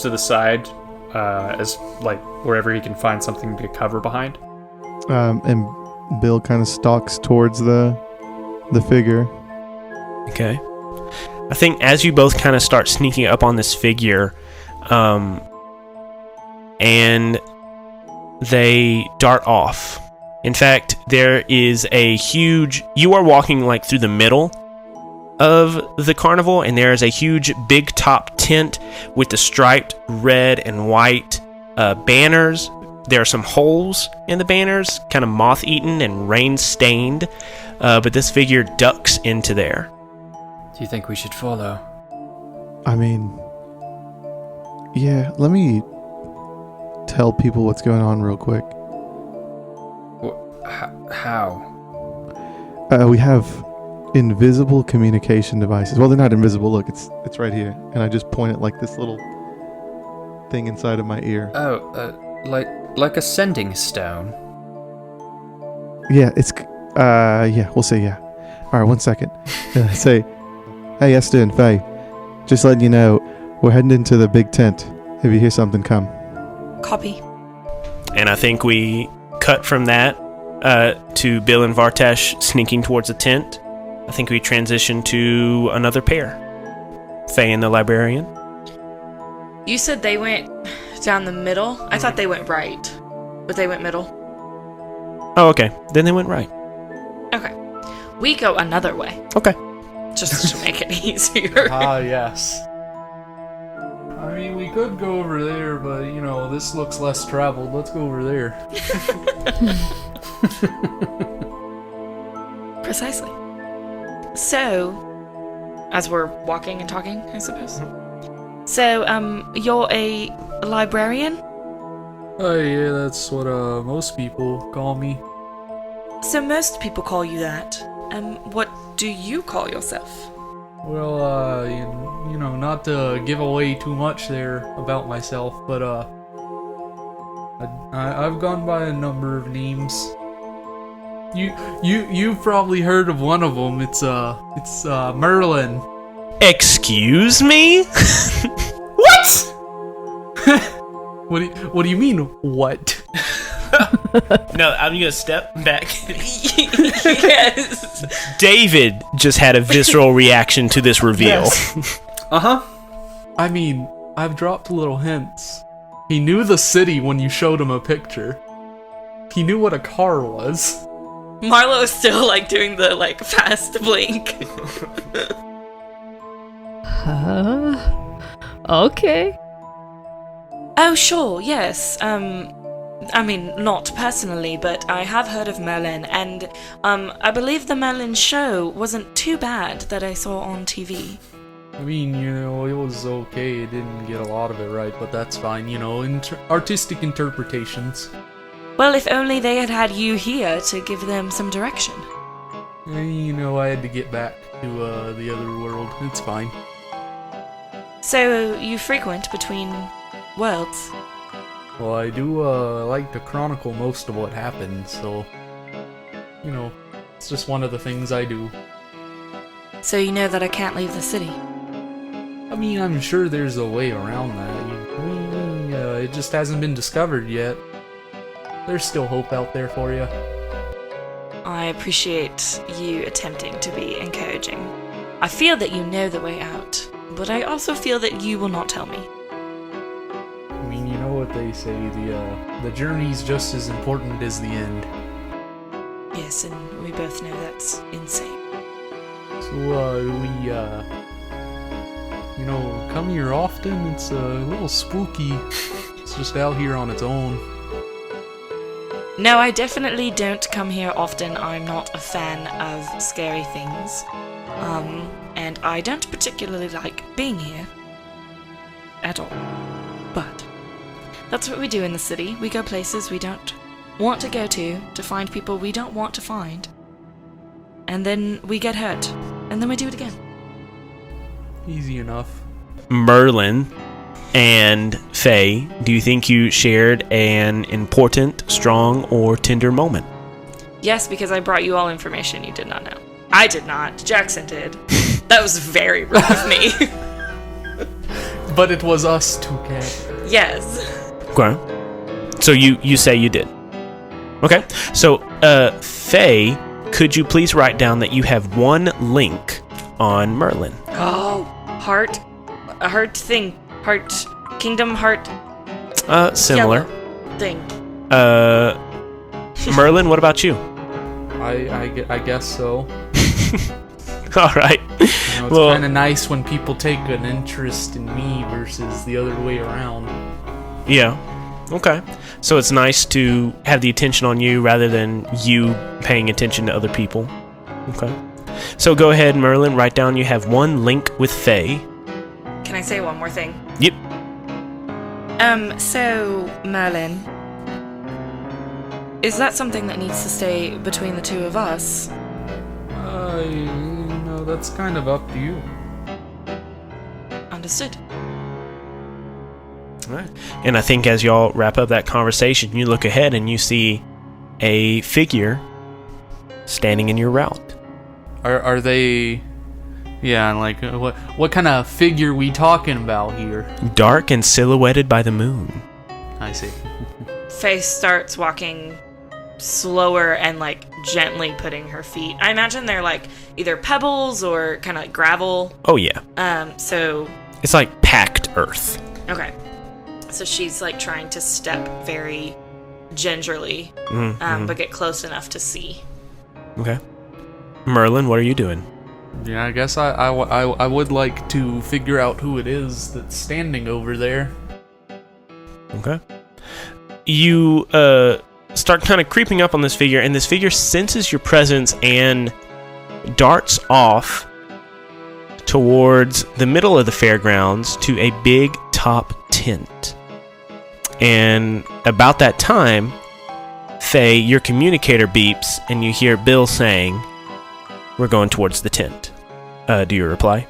to the side, as like wherever he can find something to cover behind. And Bill kind of stalks towards the figure. Okay. I think as you both kind of start sneaking up on this figure, and they dart off. In fact, there is a huge... You are walking like through the middle of the carnival, and there is a huge big top tent with the striped red and white banners. There are some holes in the banners, kind of moth-eaten and rain-stained, but this figure ducks into there. Do you think we should follow? I mean, yeah, let me tell people what's going on real quick. How? We have invisible communication devices. Well, they're not invisible. Look, it's right here. And I just point it like this little thing inside of my ear. Oh, like a sending stone? Yeah, it's... yeah, we'll say yeah. Alright, 1 second. Say, hey, Esther and Faye, just letting you know, we're heading into the big tent. If you hear something, come. Copy. And I think we cut from that to Bill and Vartash sneaking towards the tent. I think we transition to another pair. Faye and the librarian. You said they went down the middle? I thought they went right, but they went middle. Oh, okay. Then they went right. Okay. We go another way. Okay. Just to make it easier. Yes. I mean, we could go over there, but, you know, this looks less traveled. Let's go over there. Precisely. So, as we're walking and talking, I suppose. So, you're a librarian? Oh, yeah, that's what, most people call me. So most people call you that. What do you call yourself? Well, you know, not to give away too much there about myself, but, I've gone by a number of names. You've probably heard of one of them. It's Merlin. Excuse me? What? What do you mean, what? No, I'm gonna step back. Yes. David just had a visceral reaction to this reveal. Yes. Uh-huh. I mean, I've dropped little hints. He knew the city when you showed him a picture. He knew what a car was. Marlo is still, doing the, fast blink. Okay. Oh, sure, yes. I mean, not personally, but I have heard of Merlin, and, I believe the Merlin show wasn't too bad that I saw on TV. I mean, you know, it was okay. It didn't get a lot of it right, but that's fine. You know, artistic interpretations. Well, if only they had had you here to give them some direction. You know, I had to get back to, the other world. It's fine. So, you frequent between worlds? Well, I do, like to chronicle most of what happens, so... You know, it's just one of the things I do. So you know that I can't leave the city? I mean, I'm sure there's a way around that. It just hasn't been discovered yet. There's still hope out there for you. I appreciate you attempting to be encouraging. I feel that you know the way out, but I also feel that you will not tell me. I mean, you know what they say, the journey's just as important as the end. Yes, and we both know that's insane. So, you know, come here often? It's a little spooky. It's just out here on its own. No, I definitely don't come here often. I'm not a fan of scary things. And I don't particularly like being here. At all. But that's what we do in the city. We go places we don't want to go to find people we don't want to find. And then we get hurt. And then we do it again. Easy enough. Merlin and Faye, do you think you shared an important, strong, or tender moment? Yes, because I brought you all information you did not know. I did not. Jackson did. That was very rude of me. But it was us two, Kat. Yes. Okay. So you say you did? Okay, so, Faye, could you please write down that you have one link on Merlin? Oh, heart. A heart thing. Heart. Kingdom heart. Similar. Yellow thing. Merlin, what about you? I guess so. All right. You know, it's kind of nice when people take an interest in me versus the other way around. Yeah. Okay. So it's nice to have the attention on you rather than you paying attention to other people. Okay. So go ahead, Merlin, write down you have one link with Faye. Can I say one more thing? Yep. So, Merlin, is that something that needs to stay between the two of us? That's kind of up to you. Understood. All right. And I think as y'all wrap up that conversation, you look ahead and you see a figure standing in your route. Are they? Yeah, like what kind of figure we talking about here? Dark and silhouetted by the moon. I see. Faye starts walking slower and like gently putting her feet. I imagine they're like either pebbles or kind of like gravel. Oh yeah. So it's like packed earth. Okay. So she's like trying to step very gingerly, but get close enough to see. Okay. Merlin, what are you doing? Yeah, I guess I would like to figure out who it is that's standing over there. Okay. You start kind of creeping up on this figure, and this figure senses your presence and darts off towards the middle of the fairgrounds to a big top tent. And about that time, Faye, your communicator beeps, and you hear Bill saying, "We're going towards the tent." Do you reply?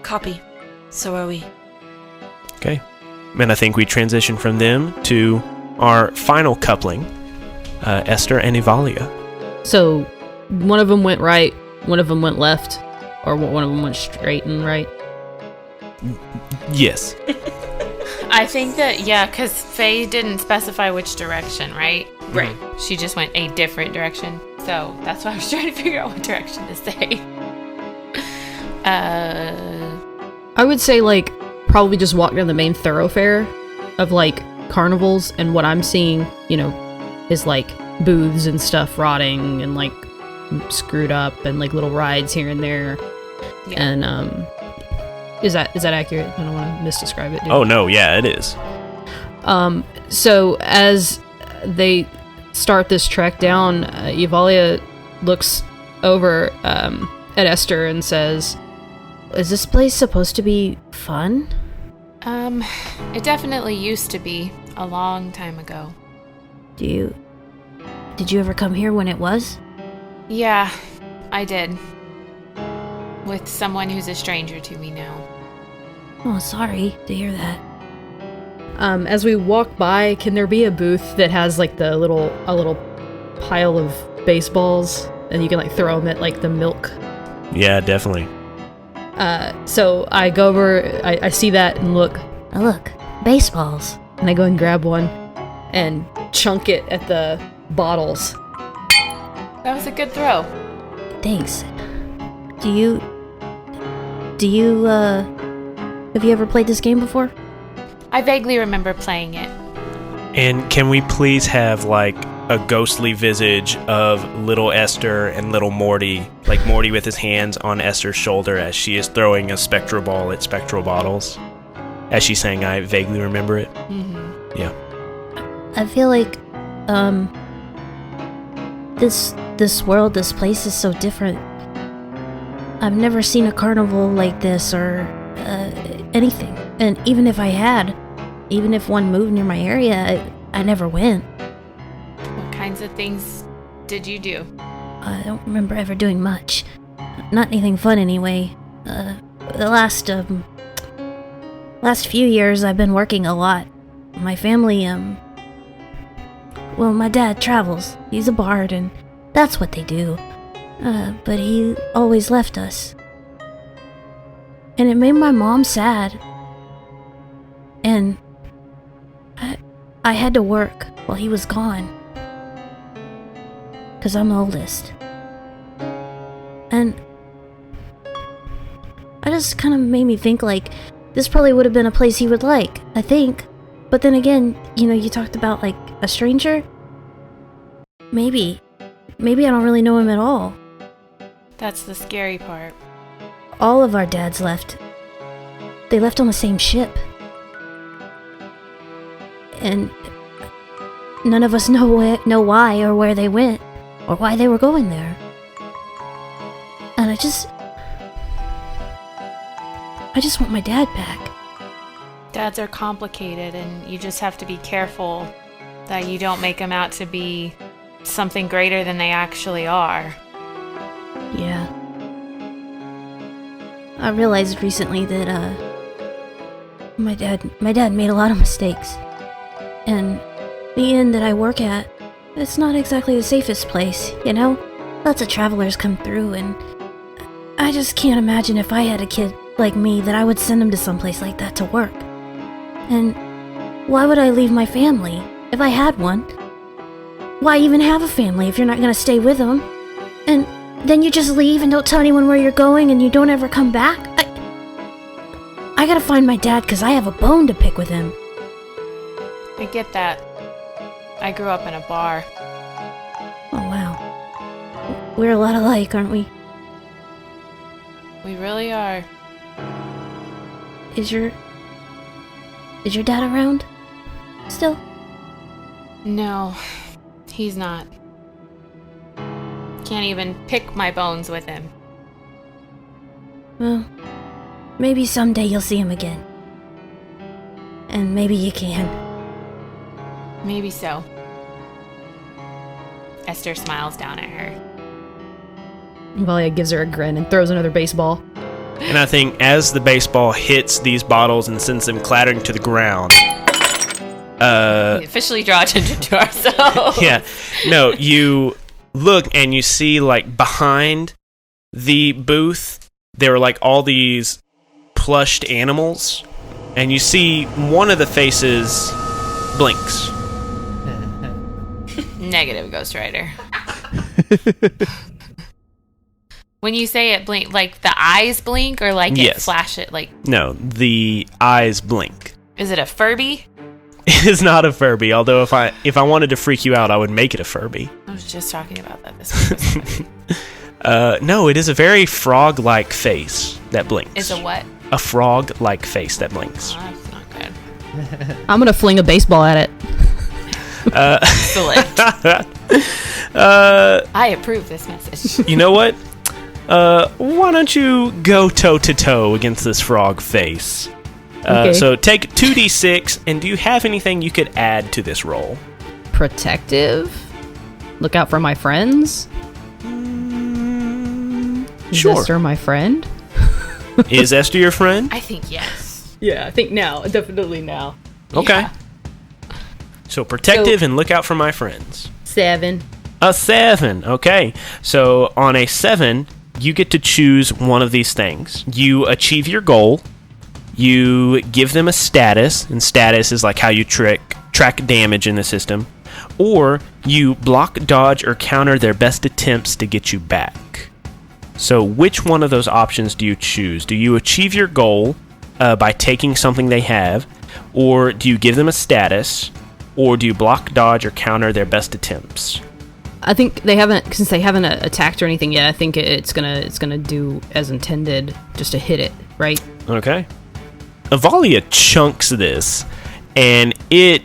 Copy. So are we. Okay. And I think we transition from them to our final coupling, Esther and Evalia. So, one of them went right, one of them went left, or one of them went straight and right? Yes. I think that, yeah, because Faye didn't specify which direction, right? Right. She just went a different direction. So that's why I was trying to figure out what direction to say. I would say, like, probably just walk down the main thoroughfare of, like, carnivals, and what I'm seeing, you know, is, like, booths and stuff rotting and, like, screwed up and, like, little rides here and there. Yeah. And, is that accurate? I don't want to misdescribe it, dude. Oh, no, yeah, it is. So as they start this trek down, Evalia looks over at Esther and says, "Is this place supposed to be fun?" It definitely used to be a long time ago. Did you ever come here when it was? Yeah, I did. With someone who's a stranger to me now. Oh, sorry to hear that. As we walk by, can there be a booth that has like a little pile of baseballs, and you can like throw them at like the milk? Yeah, definitely. So I go over, I see that and look, Oh, look, baseballs. and I go and grab one and chunk it at the bottles. That was a good throw. Thanks. Have you ever played this game before? I vaguely remember playing it. And can we please have, like, a ghostly visage of little Esther and little Morty, like Morty with his hands on Esther's shoulder as she is throwing a spectral ball at spectral bottles? As she's saying, I vaguely remember it. Mm-hmm. Yeah. I feel like, this world, this place is so different. I've never seen a carnival like this or anything. And even if I had, even if one moved near my area, I never went. What kinds of things did you do? I don't remember ever doing much. Not anything fun anyway. The last few years I've been working a lot. My family, well, my dad travels. He's a bard and that's what they do. But he always left us. And it made my mom sad. And I had to work. Well, he was gone. 'Cause I'm the oldest. And I just kind of made me think, like, this probably would have been a place he would like, I think. But then again, you know, you talked about, like, a stranger? Maybe I don't really know him at all. That's the scary part. All of our dads left. They left on the same ship. And none of us know why or where they went, or why they were going there. And I just want my dad back. Dads are complicated, and you just have to be careful that you don't make them out to be something greater than they actually are. Yeah. I realized recently that my dad made a lot of mistakes. And the inn that I work at, it's not exactly the safest place, you know? Lots of travelers come through, and I just can't imagine if I had a kid like me that I would send him to someplace like that to work. And why would I leave my family if I had one? Why even have a family if you're not gonna stay with them? And then you just leave and don't tell anyone where you're going and you don't ever come back? I gotta find my dad because I have a bone to pick with him. I get that. I grew up in a bar. Oh wow. We're a lot alike, aren't we? We really are. Is your dad around? Still? No, he's not. Can't even pick my bones with him. Well, maybe someday you'll see him again. And maybe you can. Maybe so. Esther smiles down at her. Valia gives her a grin and throws another baseball. And I think as the baseball hits these bottles and sends them clattering to the ground, We officially draw attention to ourselves. yeah, no, you look and you see, like, behind the booth, there were, like, all these plushed animals, and you see one of the faces blinks. Negative, Ghost Rider. When you say it blink, like the eyes blink, or like it flash it, like... No, the eyes blink. Is it a Furby? It is not a Furby, although if I wanted to freak you out, I would make it a Furby. I was just talking about that this week with somebody. No, it is a very frog-like face that blinks. Is a what? A frog-like face that blinks. Oh, that's not good. I'm gonna fling a baseball at it. Excellent. I approve this message. You know what? Why don't you go toe-to-toe against this frog face? Okay. So take 2d6, and do you have anything you could add to this roll? Protective? Look out for my friends? Sure. Is Esther my friend? Is Esther your friend? I think yes. Yeah, I think now. Definitely now. Okay. Yeah. So protective and look out for my friends. 7. A 7. Okay. So on a 7, you get to choose one of these things. You achieve your goal. You give them a status, and status is like how you track damage in the system. Or you block, dodge, or counter their best attempts to get you back. So which one of those options do you choose? Do you achieve your goal by taking something they have? Or do you give them a status? Or do you block, dodge, or counter their best attempts? I think they haven't, since they haven't attacked or anything yet. I think it's gonna do as intended, just to hit it, right? Okay. Avalia chunks this, and it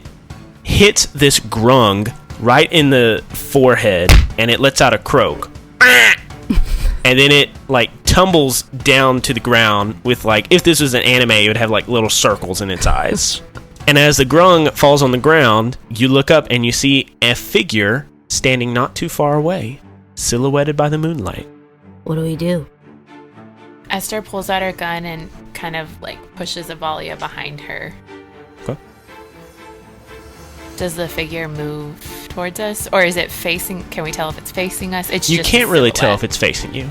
hits this grung right in the forehead, and it lets out a croak. And then it, like, tumbles down to the ground with, like, if this was an anime, it would have, like, little circles in its eyes. And as the grung falls on the ground, you look up and you see a figure standing not too far away, silhouetted by the moonlight. What do we do? Esther pulls out her gun and kind of like pushes Avalia behind her. Okay. Does the figure move towards us, or is it facing? Can we tell if it's facing us? It's You just can't a really tell silhouette. if it's facing you.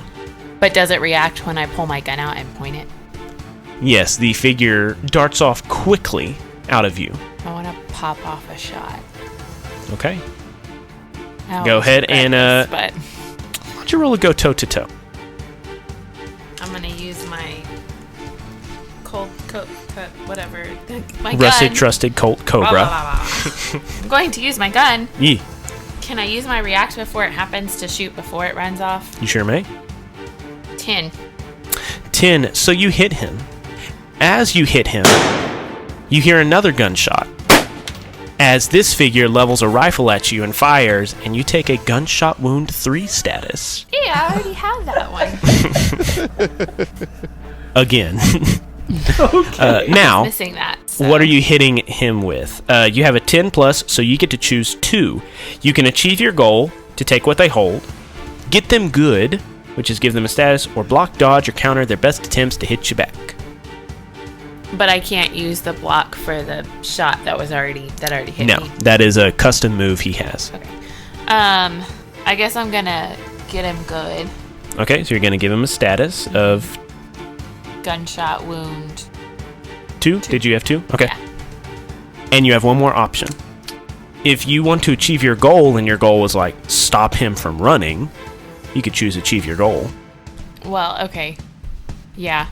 But does it react when I pull my gun out and point it? Yes, the figure darts off quickly out of you. I want to pop off a shot. Okay. I'll Go ahead regret and, this, but Why don't you roll a go toe-to-toe? I'm gonna use my cold coat, whatever. My Rusted, gun. trusted Colt Cobra. Blah, blah, blah, blah. I'm going to use my gun. Yee. Can I use my react before it happens to shoot before it runs off? You sure may. 10. 10. So you hit him. As you hit him, you hear another gunshot. As this figure levels a rifle at you and fires, and you take a gunshot wound 3 status. Yeah, I already have that one. Again. Okay. Now, Missing that. So. what are you hitting him with? You have a 10 plus, so you get to choose 2. You can achieve your goal to take what they hold, get them good, which is give them a status, or block, dodge, or counter their best attempts to hit you back. But I can't use the block for the shot that already hit No, me. that is a custom move he has. Okay. I guess I'm gonna get him good. Okay, so you're going to give him a status of Gunshot wound. 2? Did you have 2? Okay. Yeah. And you have one more option. If you want to achieve your goal, and your goal was like stop him from running, you could choose achieve your goal. Well, okay. Yeah.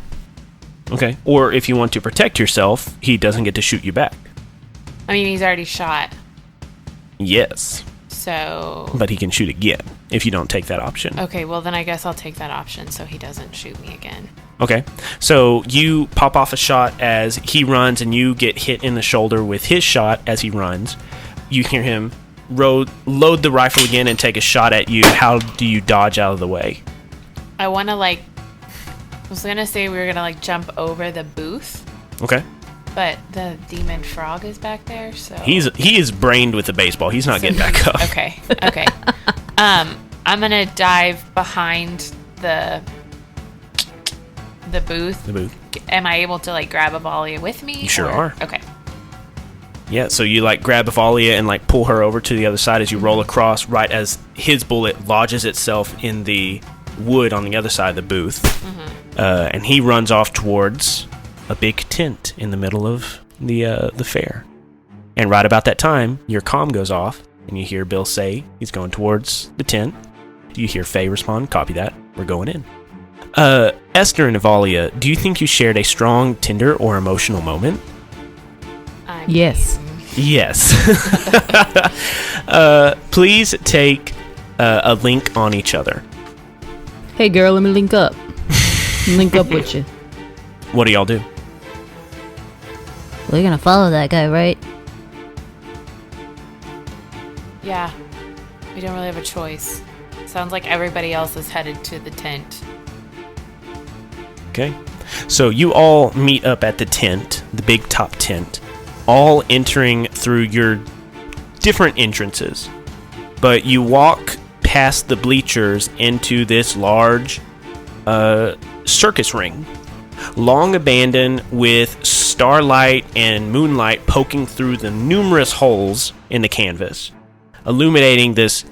Okay. Or if you want to protect yourself, he doesn't get to shoot you back. I mean, he's already shot, Yes. so... But he can shoot again if you don't take that option. Okay, well then I guess I'll take that option so he doesn't shoot me again. Okay. So you pop off a shot as he runs, and you get hit in the shoulder with his shot as he runs. You hear him load the rifle again and take a shot at you. How do you dodge out of the way? I want to, I was going to say we were going to, jump over the booth, Okay. but the demon frog is back there, so... He is brained with the baseball. He's not getting back up. Okay. I'm going to dive behind the booth. The booth. Am I able to, grab Avalia with me? You sure are. Okay. Yeah, so you grab Avalia and pull her over to the other side as you roll across, right as his bullet lodges itself in the wood on the other side of the booth. Mm-hmm. And he runs off towards a big tent in the middle of the fair. And right about that time, your comm goes off, and you hear Bill say he's going towards the tent. You hear Faye respond, copy that, we're going in. Esther and Avalia, do you think you shared a strong, tender, or emotional moment? Yes. Yes. Please take a link on each other. Hey girl, let me link up. Link up with you. What do y'all do? We're gonna follow that guy, right? Yeah. We don't really have a choice. Sounds like everybody else is headed to the tent. Okay. So you all meet up at the tent, the big top tent, all entering through your different entrances. But you walk past the bleachers into this large circus ring, long abandoned, with starlight and moonlight poking through the numerous holes in the canvas, illuminating this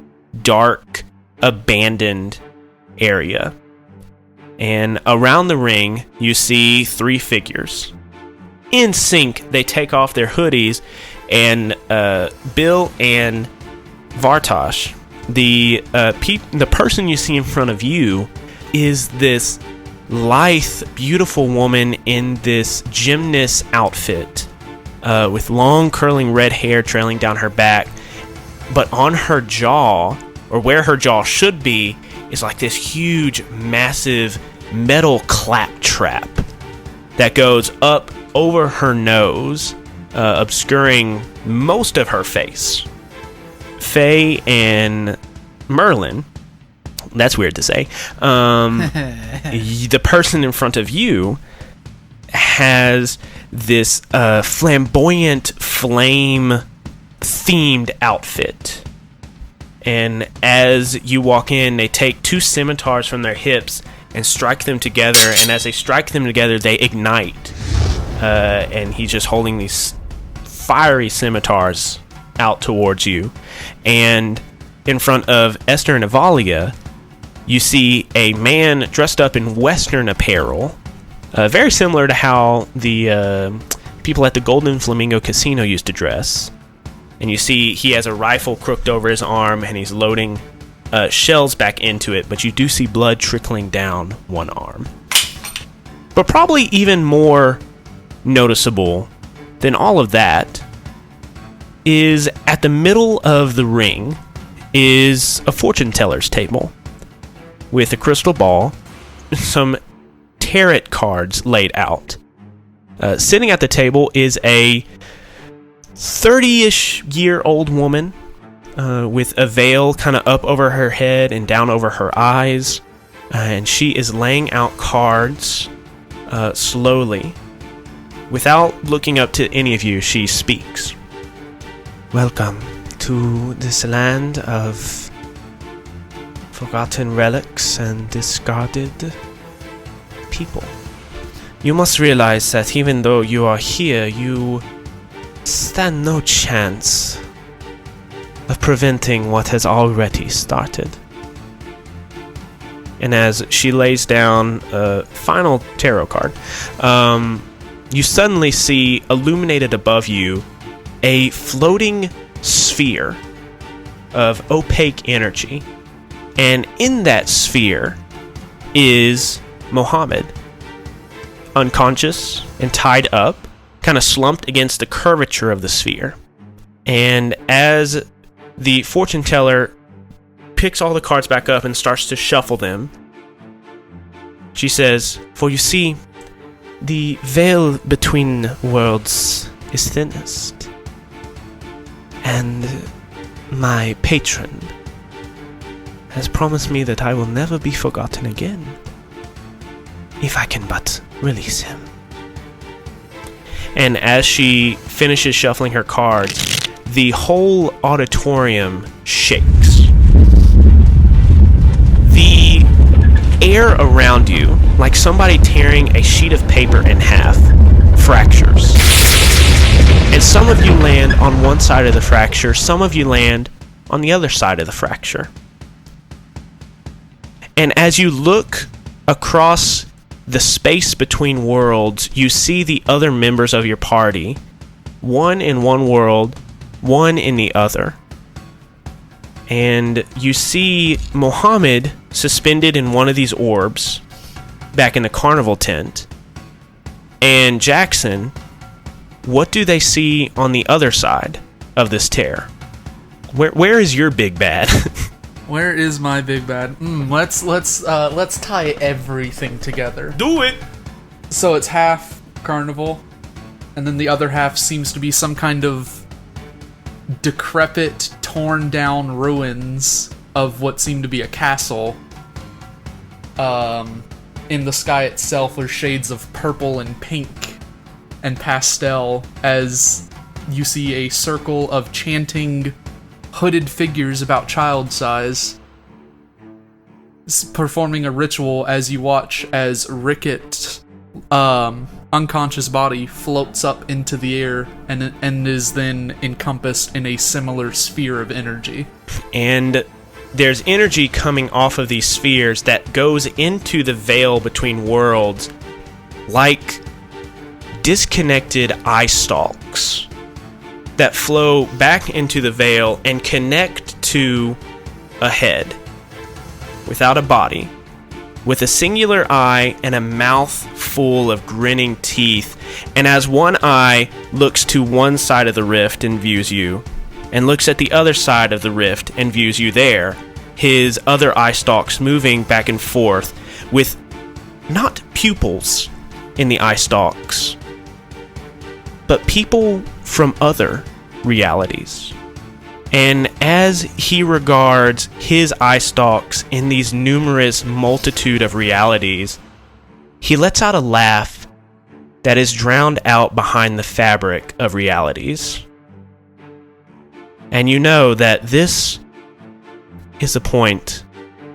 dark, abandoned area. And around the ring, you see 3 figures. In sync, they take off their hoodies, and Bill and Vartosh, the person you see in front of you, is this lithe, beautiful woman in this gymnast outfit, with long, curling red hair trailing down her back. But on her jaw, or where her jaw should be, is this huge, massive metal claptrap that goes up over her nose, obscuring most of her face. Faye and Merlin, that's weird to say, the person in front of you has this flamboyant flame-themed outfit. And as you walk in, they take 2 scimitars from their hips and strike them together. And as they strike them together, they ignite. And he's just holding these fiery scimitars out towards you. And in front of Esther and Avalia, you see a man dressed up in Western apparel, very similar to how the people at the Golden Flamingo Casino used to dress. And you see he has a rifle crooked over his arm, and he's loading shells back into it, but you do see blood trickling down one arm. But probably even more noticeable than all of that is at the middle of the ring is a fortune teller's table with a crystal ball, some tarot cards laid out. Sitting at the table is a 30-ish year old woman with a veil kind of up over her head and down over her eyes, and she is laying out cards slowly. Without looking up to any of you, she speaks. Welcome to this land of forgotten relics and discarded people. You must realize that even though you are here, you stand no chance of preventing what has already started. And as she lays down a final tarot card, you suddenly see illuminated above you a floating sphere of opaque energy. And in that sphere is Mohammed, unconscious and tied up, kind of slumped against the curvature of the sphere. And as the fortune teller picks all the cards back up and starts to shuffle them, she says, "For you see, the veil between worlds is thinnest, and my patron has promised me that I will never be forgotten again, if I can but release him." And as she finishes shuffling her cards, the whole auditorium shakes. The air around you, like somebody tearing a sheet of paper in half, fractures. And some of you land on one side of the fracture, some of you land on the other side of the fracture. And as you look across the space between worlds, you see the other members of your party, one in one world, one in the other. And you see Mohammed suspended in one of these orbs back in the carnival tent. And Jackson, what do they see on the other side of this tear? Where is your big bad? Where is my big bad? Let's tie everything together. Do it! So it's half carnival, and then the other half seems to be some kind of decrepit, torn down ruins of what seemed to be a castle. In the sky itself are shades of purple and pink and pastel as you see a circle of chanting hooded figures about child size performing a ritual as you watch as Ricket's unconscious body floats up into the air and is then encompassed in a similar sphere of energy. And there's energy coming off of these spheres that goes into the veil between worlds like disconnected eye stalks that flow back into the veil and connect to a head without a body, with a singular eye and a mouth full of grinning teeth. And as one eye looks to one side of the rift and views you, and looks at the other side of the rift and views you there, his other eye stalks moving back and forth with not pupils in the eye stalks, but people from other realities. And as he regards his eye stalks in these numerous multitude of realities, he lets out a laugh that is drowned out behind the fabric of realities. And you know that this is a point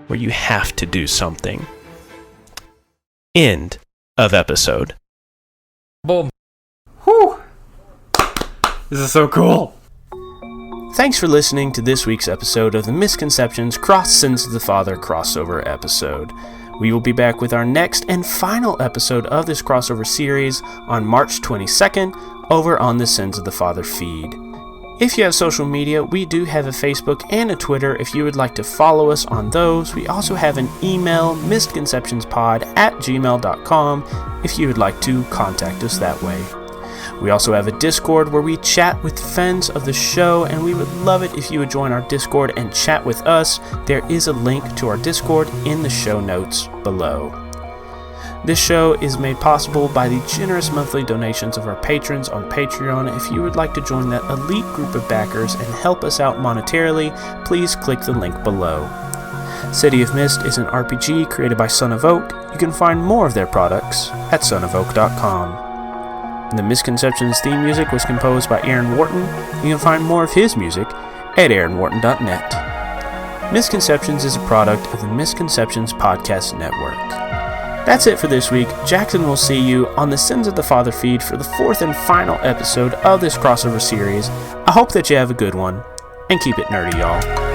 where you have to do something. End of episode. Boom. Whew. This is so cool. Thanks for listening to this week's episode of the Misconceptions Cross Sins of the Father crossover episode. We will be back with our next and final episode of this crossover series on March 22nd over on the Sins of the Father feed. If you have social media, we do have a Facebook and a Twitter if you would like to follow us on those. We also have an email, mistconceptionspod@gmail.com, if you would like to contact us that way. We also have a Discord where we chat with fans of the show, and we would love it if you would join our Discord and chat with us. There is a link to our Discord in the show notes below. This show is made possible by the generous monthly donations of our patrons on Patreon. If you would like to join that elite group of backers and help us out monetarily, please click the link below. City of Mist is an RPG created by Son of Oak. You can find more of their products at sonofoak.com. The Mistconceptions theme music was composed by Aaron Wharton. You can find more of his music at aaronwharton.net. Mistconceptions is a product of the Mistconceptions Podcast Network. That's it for this week. Jackson will see you on the Sins of the Father feed for the 4th and final episode of this crossover series. I hope that you have a good one, and keep it nerdy, y'all.